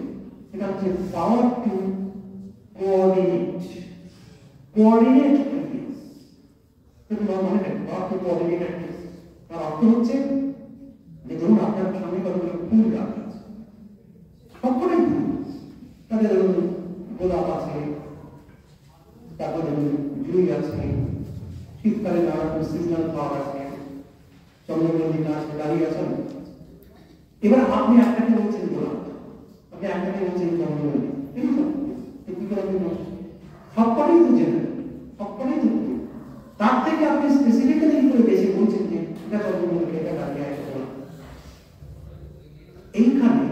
এটা হচ্ছে পাওয়ার টু কোঅর্ডিনেট আইডিয়াস। মনে রাখবেন, পাওয়ার টু কোঅর্ডিনেট আইডিয়াস তার অর্থ হচ্ছে যে ধরুন আপনার সামনে কতগুলো ফুল গাছ আছে, সবকটাই ফুল, তাদের ধরুন গোলাপ আছে, তারপর ধরুন জুঁই আছে, শীতকালে নানা রকম সিজনাল ফ্লাওয়ার আছে, চন্দ্রমল্লিকা আছে, ডালিয়া আছে। এবার আপনি একটাকে বলছেন গোলাপ, আপনি একটাকে বলছেন চন্দ্রমণি, সবকটাই তো জেনারেল, সবকটাই তো তার থেকে আপনি স্পেসিফিক্যালি করে বেশি বলছেন যে এটা চন্দ্রমণি, এটা দাঁড়িয়ে একটা গোলাপ। এইখানে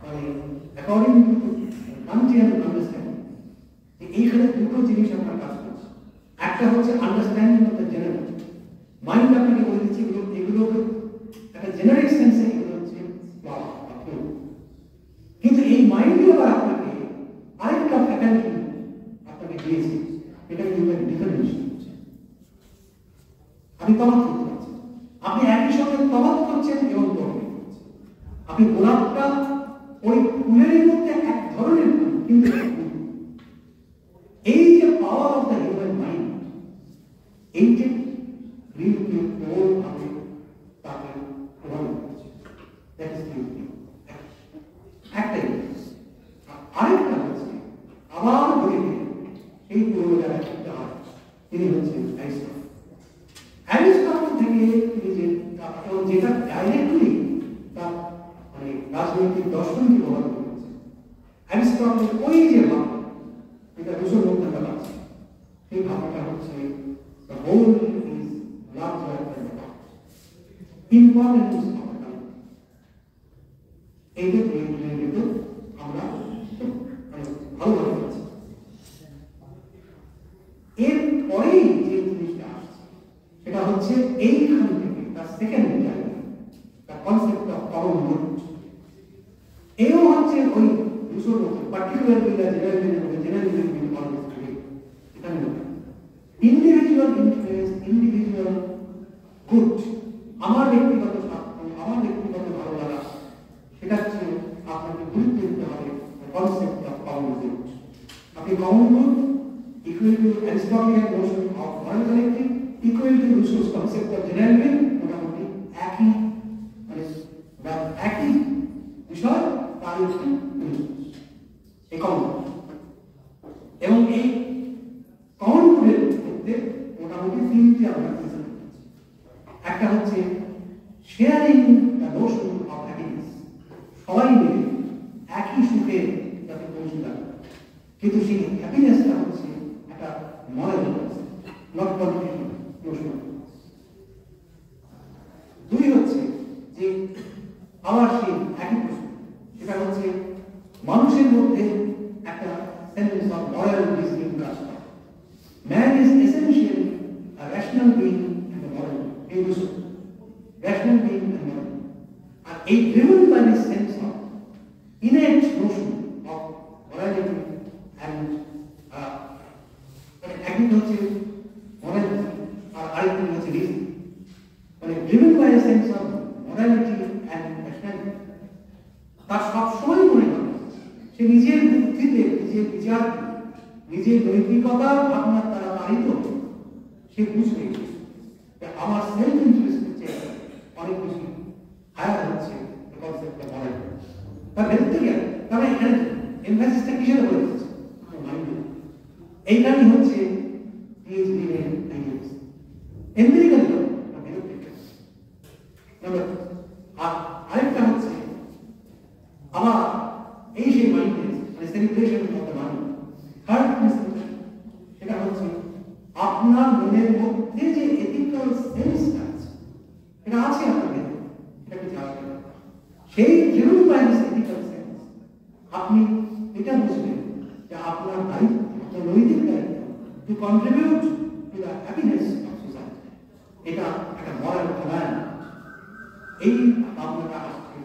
মানে অ্যাকর্ডিং টু কান্ট্রিয়ান আন্ডারস্ট্যান্ডিং এইখানে দুটো জিনিস আপনার কাজ করছে। একটা হচ্ছে understanding of the general mind, আপনাকে বলে দিচ্ছি এগুলো একটা জেনারিক সেন্সে এগুলো হচ্ছে কিন্তু এই মাইন্ডে আবার আপনাকে আরেকটা ফ্যাকাল্টি আপনাকে দিয়েছে, এটা কিন্তু ডিফারেন্সিয়েশন হচ্ছে। আপনি তফাৎ করতে পারছেন, আপনি একই সঙ্গে তফাৎ করছেন এবং তরকারি করছেন। আপনি গোলাপটা ওই ফুলের মধ্যে এক ধরনের ফুল, কিন্তু এই যে power of the human mind, এই যে গ্রিনকে ওর ভাবে তাকে প্রভাবিত করছে, দ্যাট ইজ বিউটি। একটাই আরেকটা হচ্ছে আবার বলে এই পুরো যারা শিখতে হয় তিনি হচ্ছেন অ্যারিস্টটল। অ্যারিস্টটল থেকে তিনি যেটা ডাইরেক্টলি তার মানে রাজনৈতিক দর্শনকে প্রভাবিত করেছে। অ্যারিস্টটলের ওই যে ভাব, এটা রুশোর মধ্যে বলা আছে, সেই ভাবটা হচ্ছে the whole is larger than the part. Important is not the part. এইটা কিন্তু আমরা ভালোভাবে পাচ্ছি। এরপরেই যে জিনিসটা আসছে সেটা হচ্ছে এইখান থেকে তার সেকেন্ড জায়গা, তার কনসেপ্ট অফ কমন গুড। এও হচ্ছে ওই দুশোর মধ্যে পার্টিকুলারলি জেনারেলিজম অলওয়েজ থাকে। এখানে ইন্ডিভিজুয়াল ইন্টারেস্ট, ইন্ডিভিজুয়াল গুড, আমার ব্যক্তিগত স্বার্থ, আমার ব্যক্তিগত ভালো লাগা, সেটা হচ্ছে আপনাকে গুরুত্ব দিতে হবে কনসেপ্ট অফ কমন গুড। আপনি common good equal to Aristotelian notion of moral collective, equal to Rousseau's concept of generalism, মোটামুটি একই মানে একই বিষয়, তার একটি এই কমন। এবং এই কমন গুডের মধ্যে মোটামুটি তিনটি আমরা প্রেজেন্ট করছি। একটা হচ্ছে sharing the Notion of happiness, সবাই মিলে একই সুখে যাতে পৌঁছে যাবে, কিন্তু সেই হ্যাপিনেসটা হচ্ছে একটা মরাল কনসেপ্ট, নট পলিটিক্যাল নোশন। দুই হচ্ছে যে আবার সেই একই প্রশ্ন, সেটা হচ্ছে মানুষের মধ্যে একটা সেন্স অফ মরাল রিজনিং কাজ করে। Man is essentially a rational being and a moral being, এই দুটো রেশনাল বিইং এন্ড মরাল। আর এই driven by this sense of innate notion of morality and একদিন হচ্ছে morality আর আরেকদিন হচ্ছে reason, মানে driven by a sense of morality and rationality। তার সবসময় মনে হয় সে নিজের বুদ্ধিতে, নিজের বিচার, নিজের নৈতিকতার ভাবনার দ্বারা তাড়িত সে বুঝবে যে আমার সেলফ ইন্টারেস্টের চেয়ে অনেক বেশি হায়ার হচ্ছে কনসেপ্ট অফ মরালিটি। তার ভেতর থেকে তারা এখানে এমফাসিসটা কিসের উপরে দিচ্ছে? মাইন্ডে। এইখানেই হচ্ছে পিএইচডি এর আইডিয়াস এমপিরিক্যাল না ভেতর থেকে। আরেকটা হচ্ছে আমার এই সেই মাইন্ডে মানে celebration of the mind. Third principal সেটা হচ্ছে আপনার মনের মধ্যে যে এথিক্যাল সেন্সটা আছে, এটা আছে আপনার ভেতরে, এটাকে জানতে হবে। সেই driven by this ethical sense আপনি এটা বুঝবেন যে আপনার দায়িত্ব, আপনার নৈতিক দায়িত্ব to contribute to the happiness of society, এটা একটা মরাল কমান্ড। এই ভাবনাটা আসছে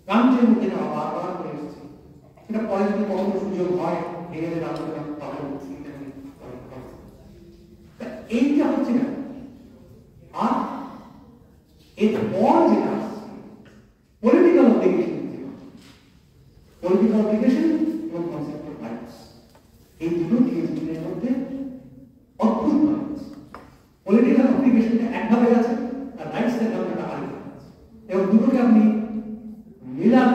কান্টের মধ্যে বারবার করে এসেছে। সেটা পরে যদি কখনো সুযোগ হয় ভেঙে আলোচনা তখন এইটা হচ্ছে না। আর এরপর যেটা আসছে পলিটিক্যাল অব্লিগেশন, পলিটিক্যাল অব্লিগেশন এবং কনসেপ্ট অফ রাইটস, এই দুটো টিএসডির মধ্যে অদ্ভুত ভাবে আছে। পলিটিক্যাল অব্লিগেশনটা একভাবে আছে আর রাইটস এর ভাবনাটা আরেকভাবে আছে, এবং দুটোকে আপনি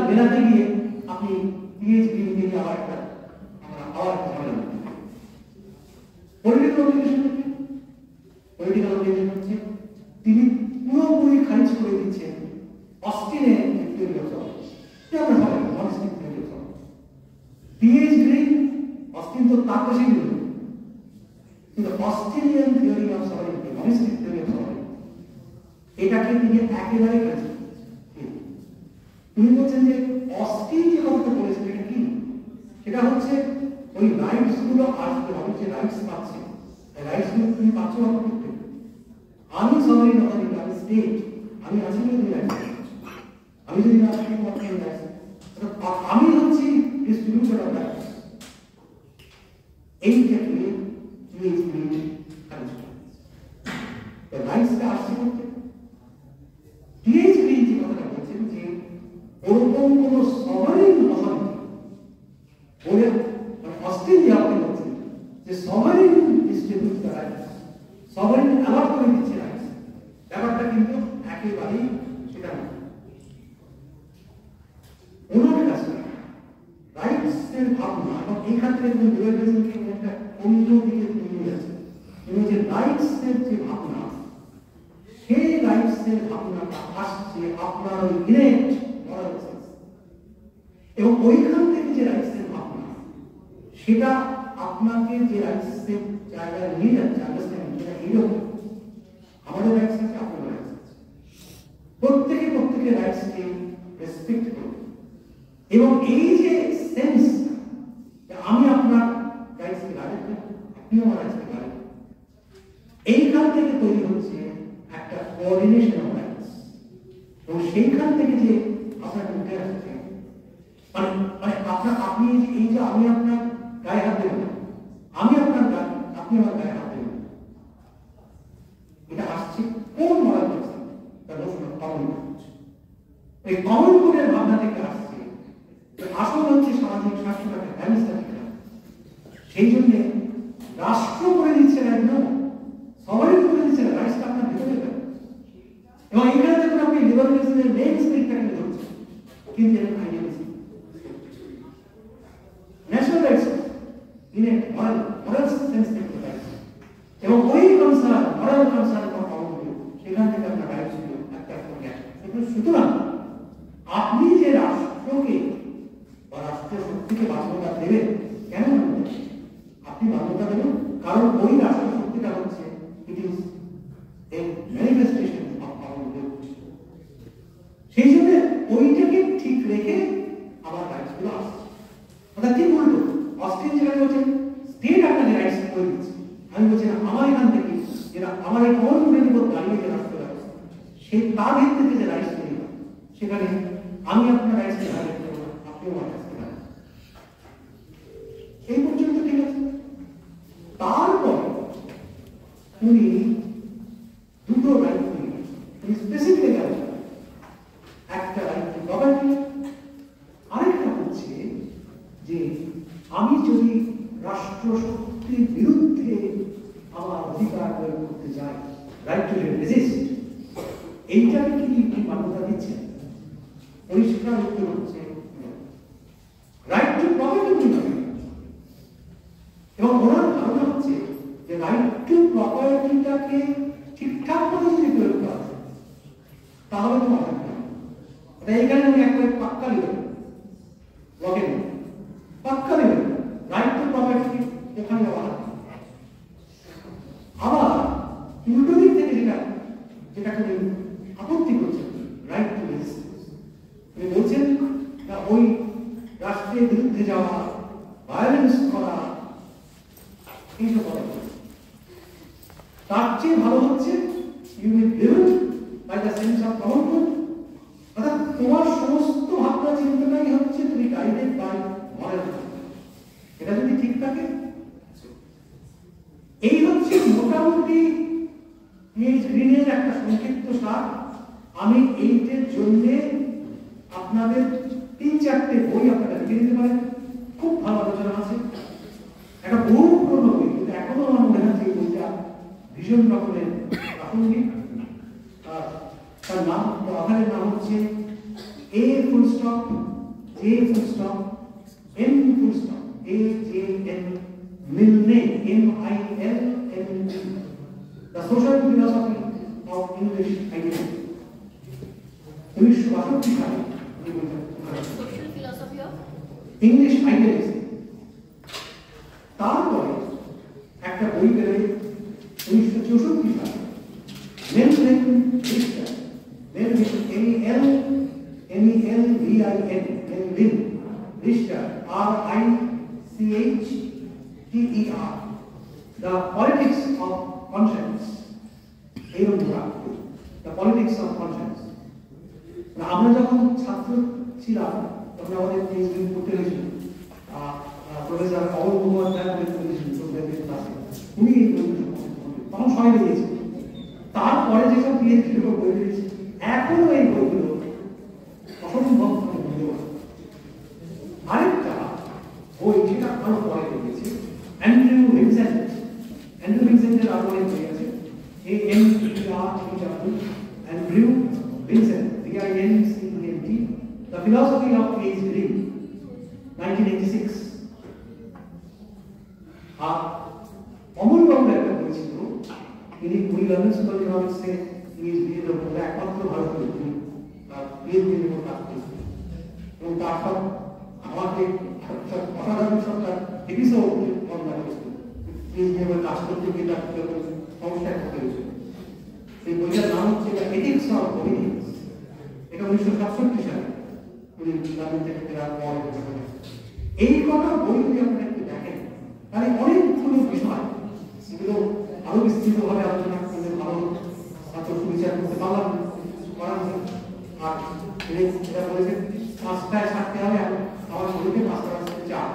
মেলাতে গিয়ে আপনি পিএইচডি নিয়ে আবার একটা ঝামেলা। পলিটিক্যাল অব্লিগেশন হচ্ছে তিনি পুরোপুরি খারিজ করে দিচ্ছেন Australian theory of sovereignty, monistic theory of sovereignty, এটাকে তিনি একেবারে কাছে তিনি বলছেন যে অস্টিন যে কথাটা বলেছেন এটা কি, সেটা হচ্ছে ওই রাইটস গুলো আসতে হবে, যে রাইটস পাচ্ছে রাইটস গুলো তুমি পাচ্ছ না করতে। আমি সভারেন অথরিটি, আমি স্টেট, আমি আছি বলে তুমি রাইটস, আমি যদি না থাকি তোমার কেন রাইটস, আমি হচ্ছি ডিস্ট্রিবিউটর অফ রাইটস। এইটাকে তুমি রাইটসটা আসছে করতে। ডিএইচবি যে কথাটা বলছেন যে ওরকম কোন সভারেন অথরিটি বলে অস্ট্রেলিয়া আপনি বলছেন যে sovereign distribute the rights, sovereign allot করে দিচ্ছে রাইটস, ব্যাপারটা কিন্তু একেবারেই সেটা না। ওনার কাছে রাইটসের ভাবনা এবং এই ক্ষেত্রে লিবারেলিজমকে একটা অন্য দিকে নিয়ে যাচ্ছে, এবং যে রাইটসের যে ভাবনা, সেই রাইটসের ভাবনাটা আসছে আপনার ওই ইনেট মরাল সেন্স, এবং ওইখান থেকে যে রাইটসের ভাবনা সেটা আপনাকে যে রাইটসের জায়গায় নিয়ে যাচ্ছে, আন্ডারস্ট্যান্ডিং সেটা এইরকম। আমাদের রাইটস আছে, আপনার রাইটস আছে, প্রত্যেকে রাইটসকে রেসপেক্ট করবে, এবং এই যে সেন্স আমি আপনার রাইটসকে গার্ড করি, আপনিও আমার রাইটসকে গার্ড করেন, এইখান থেকে তৈরি হচ্ছে একটা কোঅর্ডিনেশন অফ রাইটস। এবং সেইখান থেকে যে আপনার উঠে আসছে মানে আপনার আপনি এই যে আমি আপনার গায়ে হাত দেব, আমি আপনার গায়ে, আপনি আমার গায়ে হাত দেবেন, এটা আসছে কোন মরাল পার্সন, তার নোশন অফ কমন কোড। এই কমন কোডের ভাবনা থেকে আসছে আসল হচ্ছে সামাজিক স্বাস্থ্যটাকে ব্যালেন্সটা ঠিক রাখা। সেই জন্য রাষ্ট্র করে দিচ্ছে না, একদম সবাই করে দিচ্ছে না, রাইটসটা আপনার ভেতরে থাকে। এবং এখানে দেখুন আপনি লিবারেলিজমের মেইন স্পিরিটটাকে ধরছেন, কিন্তু এরকম আইডিয়ালিজম ন্যাশনাল রাইটস ইনেট মরাল সেন্স থেকে রাইটস, এবং ওই concern moral concern for common good, সেখান থেকে আপনার রাইটস গুলো একটা একটা। সুতরাং আপনি যে রাষ্ট্রকে বা রাষ্ট্রের শক্তিকে বাধ্যতা দেবেন, কেন আপনি বাধ্যতা দেবেন? কারণ ওই রাষ্ট্র শক্তিটা হচ্ছে it is a manifestation of common good. সেই জন্য ওইটাকে ঠিক রেখে আমার রাইটস গুলো আসছে। অর্থাৎ ঠিক উল্টো, অস্ট্রেলিয়া যেখানে বলছেন স্টেট আপনাকে রাইটস করে দিচ্ছে, আমি বলছি না আমার এখান থেকে যেটা আমার এই কমন গুডের উপর দাঁড়িয়ে যে রাষ্ট্র ব্যবস্থা, সেই তার ভিত্তিতে যে রাইটস তৈরি হয়, সেখানে আমি আপনার রাইটসকে গার্ড করবো না, আপনিও আমার রাইটসকে গার্ড করবেন। এই পর্যন্ত ঠিক আছে। তারপর উনি দুটো রাইট তৈরি করেছেন, উনি স্পেসিফিক একটা রাইট টু প্রপার্টি, আরেকটা হচ্ছে যে আমি যদি রাষ্ট্র শক্তির বিরুদ্ধে আমার অধিকার প্রয়োগ করতে যাই, রাইট টু রেজিস্ট, এইটাকে কি মান্যতা দিচ্ছেন? পরিষ্কার উত্তর হচ্ছে রাইট টু প্রপার্টি। এবং ওনার ধারণা হচ্ছে যে রাইট টু প্রপার্টিটাকে ঠিকঠাক মতো যদি প্রয়োগ করা হয় তাহলে তো অসুবিধা নেই। এইখানে উনি একবারে পাক্কা নেবেন, লকে নেবেন, পাক্কা নেবেন রাইট টু প্রপার্টি ওখানে দেওয়া হয়। আবার উল্টো দিক থেকে যেটাকে আপত্তি করছেন, রাইট টু রেজিস্ট্যান্স, তিনি বলছেন না ওই রাষ্ট্রের বিরুদ্ধে যাওয়া, ভায়োলেন্স করা, এইসব কথা তার চেয়ে ভালো হচ্ছে you will live by the sense of common good. অর্থাৎ তোমার সমস্ত ভাবনা চিন্তাটাই হচ্ছে তুমি গাইডেড বাই মরাল। এটা যদি ঠিক থাকে, এই হচ্ছে মোটামুটি ঋণের একটা সংক্ষিপ্ত সার। আমি এইটার জন্য আপনাদের 3-4টে বই আপনারা লিখে দিতে পারেন, খুব ভালো আলোচনা আছে। একটা বহু পুরনো বই, কিন্তু এখনো আমার মনে হয় এই বইটা ভীষণ রকমের প্রাসঙ্গিক। তার নাম, অথারের নাম হচ্ছে A full stop J full stop N full stop AJN Milne, MILNE, The Social Philosophy of English Identity। 1962 সালে Social Philosophy of English Identity। তারপরে একটা বই বেরোয় 1964 সালে Melvin Richter, Melvin Melvin Richter RICHTER, The Politics of Conscience, The Politics of Conscience। আমরা যখন ছাত্র ছিলাম তখন আমাদের পিএইচডি করতে হয়েছিল, প্রফেসর অমল মুখোপাধ্যায় উনি তখন সবাই বেরিয়েছে। তারপরে যেসব পিএইচডি বই বেরিয়েছে এখনো এই বইগুলো অসম্ভব মূল্যবান। আরেকটা বই যেটা আরো পরে বেরিয়েছে, অ্যান্ড্রু ভিনসেন্টের আরো অনেক বই আছে, Andrew Vincent, VINCENT, The Philosophy of Age Green, 1986। আর অমল বাবুর একটা বই ছিল, উনি লন্ডন স্কুল অফ ইকোনমিক্সে পিএইচডি এর উপর একমাত্র ভারতীয় তিনি পিএইচডি এর উপর কাজ করেছেন, এবং তার সব আমাকে অসাধারণ সরকার এপিসোড বর্ণনা করেছিল পিএইচডি এর কাজ করতে গিয়ে তার সমস্যায় পড়তে হয়েছিল। সেই বইটার নাম হচ্ছে এথিক্স অফ ওবিডিয়েন্স। এটা 1967 সালে উনি লন্ডন থেকে ফেরার পর এই কথা বই যদি আপনারা একটু দেখেন তাহলে অনেকগুলো বিষয় সেগুলো আরো বিস্তৃতভাবে আলোচনা করলে ভালো ছাত্র সুবিচার করতে পারলাম করার জন্য। আর এটা বলেছেন 5টায় ছাড়তে হবে, আমার বইতে 5টা বাজতে 4।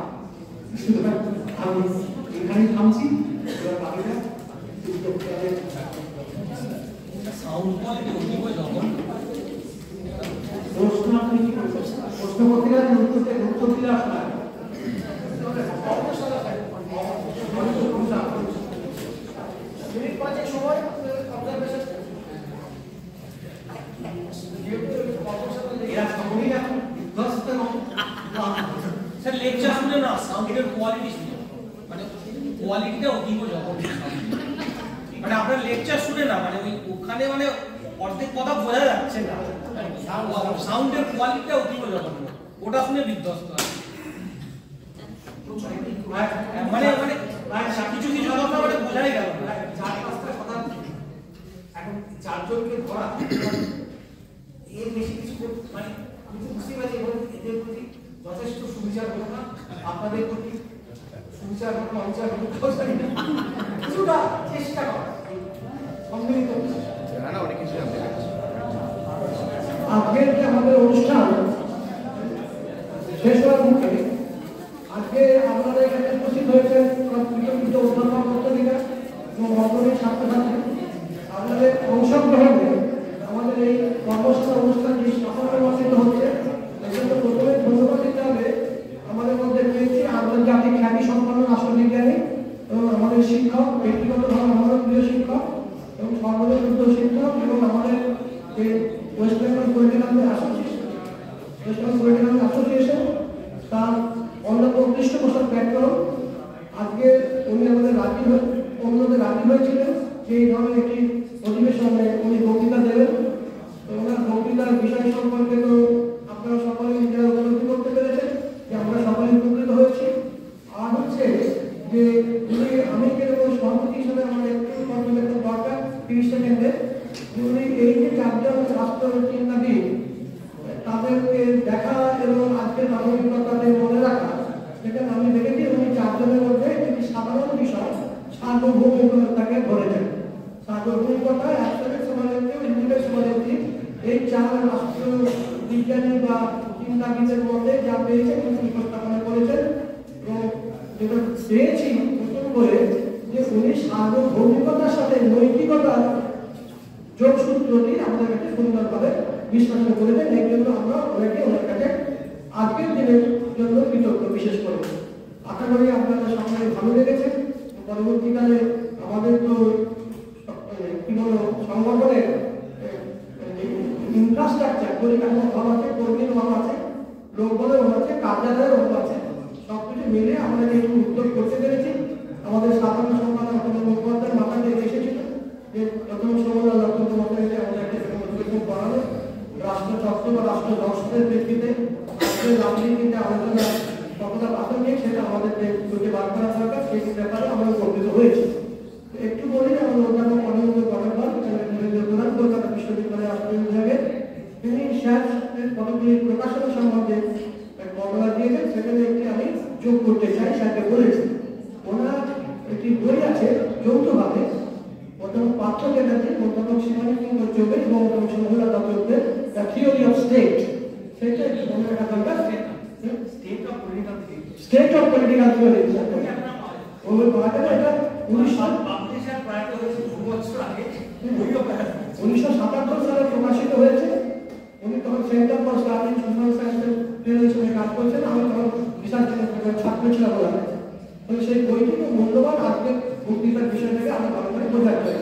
সুতরাং আমি এখানেই থামছি। এবার বাকিটা প্রশ্ন আপনি কি করছেন? প্রশ্ন করতে গেলে উত্তর দিলে আপনার এরা সকলেই এখন বিধ্বস্ত এবং স্যার লেকচার শুনে না সাউন্ডের কোয়ালিটি শুনে, মানে কোয়ালিটিটা অতীব জঘন্য। মানে আপনার লেকচার শুনে না মানে ওই ওখানে মানে অর্ধেক কথা বোঝা যাচ্ছে না, সাউন্ডের কোয়ালিটিটা অতীব জঘন্য, ওটা শুনে বিধ্বস্ত হয়। মানে মানে কিছু কিছু কথা মানে বোঝাই গেল না। 4-5টা কথা এখন 4জনকে ধরা এর বেশি কিছু মানে আমি তো বুঝতে পারছি এদের প্রতি যথেষ্ট সুবিচার হলো না, আপনাদের প্রতি সুবিচার হলো অবিচার হলো জানি না, কিছুটা চেষ্টা করা সম্মিলিত অনেক কিছু জানতে পারছি। আজকের যে আমাদের অনুষ্ঠান শেষ হওয়ার মুখে আজকে আপনাদের এখানে উপস্থিত হয়েছেন কৃতজ্ঞ অধ্যাপক অধ্যাপিকা এবং অগ্রণী ছাত্রছাত্রী। আপনাদের অংশগ্রহণে আমাদের এই কর্মশালা অনুষ্ঠানটি সফলমণ্ডিত হচ্ছে। এজন্য প্রথমে ধন্যবাদ দিতে হবে আমাদের মধ্যে রয়েছে আন্তর্জাতিক খ্যাতি সম্পন্ন রাষ্ট্রবিজ্ঞানী এবং আমাদের শিক্ষক, ব্যক্তিগতভাবে আমাদের প্রিয় শিক্ষক এবং সর্বদলীয় শিক্ষক এবং আমাদের যে ওয়েস্ট বেঙ্গল পলিটিক্যাল অ্যাসোসিয়েশন তার অন্যতম পৃষ্ঠপোষক ব্যাকরণ। আজকে উনি আমাদের অন্যদের রাজি হয়েছিলেন যে এই ধরনের একটি অধিবেশনে উনি বক্তৃতা দেবেন। ওনার বক্তৃতার বিষয় সম্পর্কে তো আপনারা সকলে নিজেরা উপলব্ধি করতে পেরেছেন যে আমরা সকলে উপকৃত হয়েছি। আর হচ্ছে যে আমি যেরকম সভাপতি হিসেবে আমার একটু পর্যবেক্ষণ দরকার 30 সেকেন্ডে, উনি এই যে 4জন রাষ্ট্র চিন্তাবিদ তাদেরকে দেখা এবং আজকের মানবিকতাদের মনে রাখা, সেখানে আমি দেখেছি উনি 4জনের মধ্যে একটি সাধারণ বিষয় সার্বভৌমিকতাকে ধরেছেন। সার্বভৌমিকতা একসাথে সমাজের হিন্দুদের সমাজের এই 4 রাষ্ট্র বিজ্ঞানী বা চিন্তাবিদের মধ্যে যা পেয়েছে তিনি উপস্থাপনা করেছেন। এবং যেটা পেয়েছি নতুন করে যে উনি সার্বভৌমিকতার সাথে নৈতিকতার যোগসূত্রটি আমাদের কাছে সুন্দরভাবে বিশ্লেষণ করেছেন। এই জন্য আমরা ওনাকে ওনার কাছে আজকের দিনের জন্য কৃতজ্ঞ বিশেষ করে। আশা করি আপনারা সকলে ভালো লেগেছে। পরবর্তীকালে আমাদের তো কি বলবো সংগঠনের ইনফ্রাস্ট্রাকচার পরিকাঠামো অভাব আছে, কর্মীর অভাব আছে, লোকবলের অভাব আছে, কার্যালয়ের অভাব আছে, সবকিছু মিলে আমরা এই উদ্যোগ করতে পেরেছি। আমাদের সাধারণ সম্পাদক মুখোপাধ্যায় মাথা দিয়ে এসেছিল যে প্রথম সময় অত্যন্ত মতো হয়েছে আমাদেরকে অধিবেশন করানো রাষ্ট্রচক্র বা রাষ্ট্র দর্শনের ভিত্তিতে রাজনীতিতে আলোচনা কতটা প্রাসঙ্গিক সেটা আমাদের যে বার করা দরকার সেই ব্যাপারে আমরা উপকৃত হয়েছি। একটু বলি আমাদের ডক্টর পার্থ চ্যাটার্জি অধ্যাপক শিবানী কুমার চৌবে এবং অধ্যাপক মহিলা দত্তদের দ্য থিওরি অফ স্টেট, সেটা মনে রাখা দরকার। স্টেট অফ পলিটিক্যাল থিওরি ওই পাওয়াটা এটা 1977 সালে প্রকাশিত হয়েছে। উনি তখন centre for study in social সায়েন্সের হিসেবে কাজ করছেন, আমি তখন রিসার্চ ছাত্র ছিলাম বলা যায়। সেই বইটি মূল্যবান আজকে বক্তৃতার বিষয়টাকে আমরা ভালো করে বোঝাতে পারি।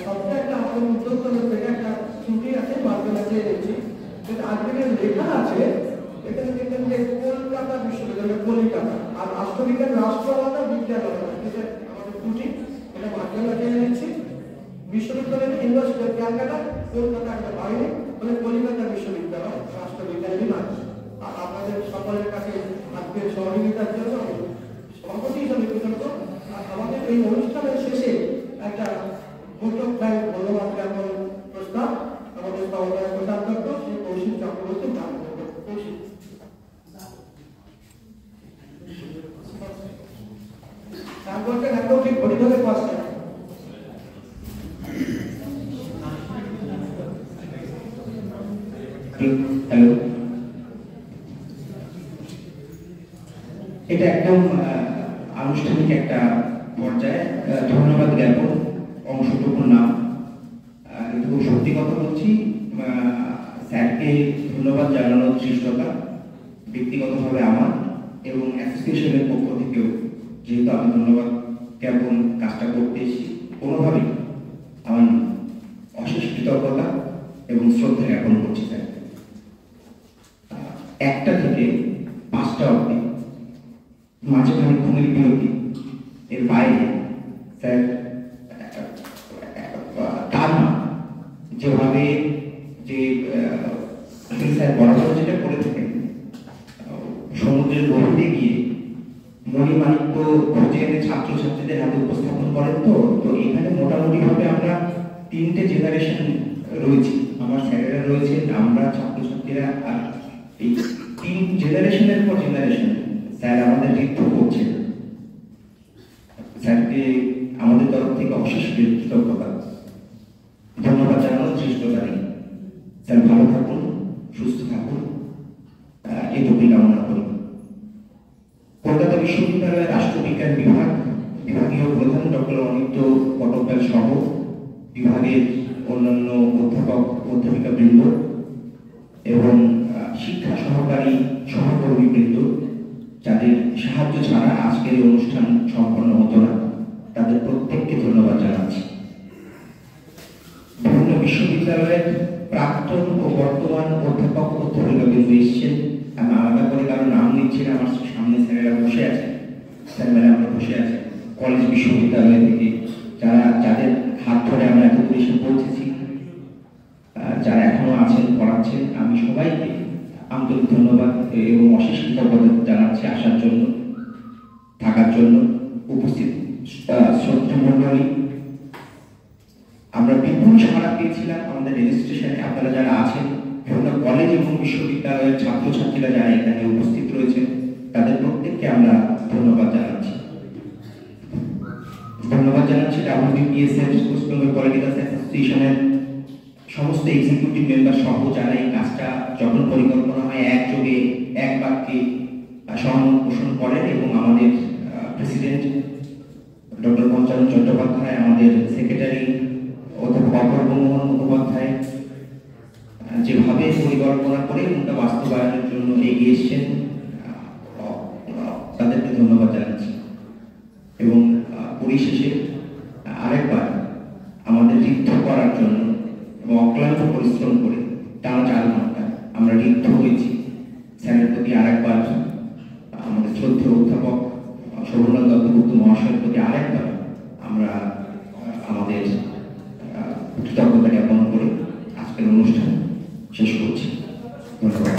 সবটা একটা আমাদের উদ্যোক্তর থেকে একটা ত্রুটি আছে, মাধ্যমে চেয়ে নিচ্ছি। কিন্তু আজকে লেখা আছে এখানে দেখবেন যে কলকাতা বিশ্ববিদ্যালয়, কলিকাতা, আর রাষ্ট্রবিজ্ঞান রাষ্ট্র আলাদা, বিজ্ঞান আলাদা, এটা আমাদের ত্রুটি, এটা মাধ্যমে চেয়ে নিচ্ছি। বিশ্ববিদ্যালয়ের ইউনিভার্সিটি ক্যালকাটা, কলকাতা একটা বাইরে, মানে কলিকাতা বিশ্ববিদ্যালয় রাষ্ট্রবিজ্ঞান বিভাগ। আর আপনাদের সকলের কাছে আজকের সহযোগিতার জন্য আমি সভাপতি হিসাবে কৃতজ্ঞ। আর আমাদের এই অনুষ্ঠানের শেষে একটা বৈঠক ব্যাংক ধন্যবাদ জ্ঞাপন প্রস্তাব আমাদের সহকারী কোষাধ্যক্ষ শ্রী কৌশিক চক্রবর্তী দান করবেন। কৌশিক তারপরে একদম ঠিক ঘড়ি ধরে 5টা। হ্যালো, এটা একদম আনুষ্ঠানিক একটা পর্যায়ে ধন্যবাদ জ্ঞাপন অংশটুকুর নাম। কিন্তু সত্যি কথা বলছি, স্যারকে ধন্যবাদ জানানোর ধৃষ্টতা ব্যক্তিগতভাবে আমার এবং অ্যাসোসিয়েশনের পক্ষ থেকেও, যেহেতু আমি ধন্যবাদ জ্ঞাপন কাজটা করতে এসেছি, কোনোভাবেই আমার অশেষ কৃতজ্ঞতা এবং শ্রদ্ধা জ্ঞাপন করছি স্যার। 1টা থেকে 5টা অবধি মাঝখানে ঘুমের বিরতি, এর বাইরে স্যার তার না যেভাবে যে স্যার বরাবর যেটা করে থাকেন, সমুদ্রের গভীরে গিয়ে মণিমাণিক্য খুঁজে এনে ছাত্রছাত্রীদের হাতে উপস্থাপন করেন। তো এখানে মোটামুটিভাবে আমরা 3টে জেনারেশন রয়েছি, আমার স্যারেরা রয়েছেন, আমরা ছাত্রছাত্রীরা, আর এই 3 জেনারেশনের পর জেনারেশন স্যার আমাদের ঋদ্ধ করছেন। স্যারকে আমাদের তরফ থেকে অশেষ কৃতজ্ঞতা, ধন্যবাদ জানানোর ধৃষ্টতা নেই। স্যার ভালো থাকুন, সুস্থ থাকুন, এটুকুই কামনা করি। কলকাতা বিশ্ববিদ্যালয়ের রাষ্ট্রবিজ্ঞান বিভাগীয় প্রধান ডক্টর অনিত্য পটকদার সহ বিভাগের অন্যান্য অধ্যাপক অধ্যাপিকা বৃন্দ এবং শিক্ষা সহকারী সহকর্মী বৃন্দ, যাদের সাহায্য ছাড়া আজকের এই অনুষ্ঠান সম্পন্ন হতো না, তাদের প্রত্যেককে ধন্যবাদ জানাচ্ছি। বিভিন্ন বিশ্ববিদ্যালয়ের প্রাক্তন ও বর্তমান অধ্যাপক অধ্যাপিকা বৃন্দ এসেছেন। আমি আলাদা করে কারো নাম নিচ্ছি না, আমার সামনে স্যারেরা বসে আছে, স্যার ম্যাডামরা বসে আছে কলেজ বিশ্ববিদ্যালয় থেকে, যাদের হাত ধরে আমরা এত দূর এসে পৌঁছেছি, যারা এখনো আছেন পড়াচ্ছেন, আমি সবাইকে আন্তরিক ধন্যবাদ এবং অশেষ কৃতজ্ঞতা জানাচ্ছি আসার জন্য, থাকার জন্য। উপস্থিত শ্রদ্ধা মণ্ডলী, আমরা বিপুল সাড়া পেয়েছিলাম আমাদের রেজিস্ট্রেশনে। আপনারা যারা আছেন, বিভিন্ন কলেজ এবং বিশ্ববিদ্যালয়ের ছাত্রছাত্রীরা যারা এখানে উপস্থিত রয়েছেন, তাদের প্রত্যেককে আমরা ধন্যবাদ জানাচ্ছি। ধন্যবাদ জানাচ্ছি WBPSF পশ্চিমবঙ্গ পলিটিক্যাল সায়েন্স অ্যাসোসিয়েশনের সমস্ত এক্সিকিউটিভ মেম্বার সহ, যারা এই কাজটা যখন পরিকল্পনা হয় একযোগে এক বাক্যে সহমত পোষণ করেন, এবং আমাদের প্রেসিডেন্ট ডক্টর পঞ্চানন চট্টোপাধ্যায়, আমাদের সেক্রেটারি অধ্যাপক অপূর্বমোহন মুখোপাধ্যায় যেভাবে পরিকল্পনা করে ওটা বাস্তবায়নের জন্য এগিয়ে এসছেন, তাদেরকে ধন্যবাদ জানাচ্ছি। এবং পরিশেষে আরেকবার আমাদের ঋদ্ধ করার জন্য এবং অক্লান্ত পরিশ্রম করে টানা 4 ঘন্টা আমরা ঋদ্ধ হয়েছি, স্যারের প্রতি আরেকবার আমাদের শ্রদ্ধেয় অধ্যাপক শোভনলাল দত্তগুপ্ত মহাশয়ের প্রতি আরেকবার আমরা আমাদের কৃতজ্ঞতা জ্ঞাপন করে আজকের অনুষ্ঠান শেষ করছি। ধন্যবাদ।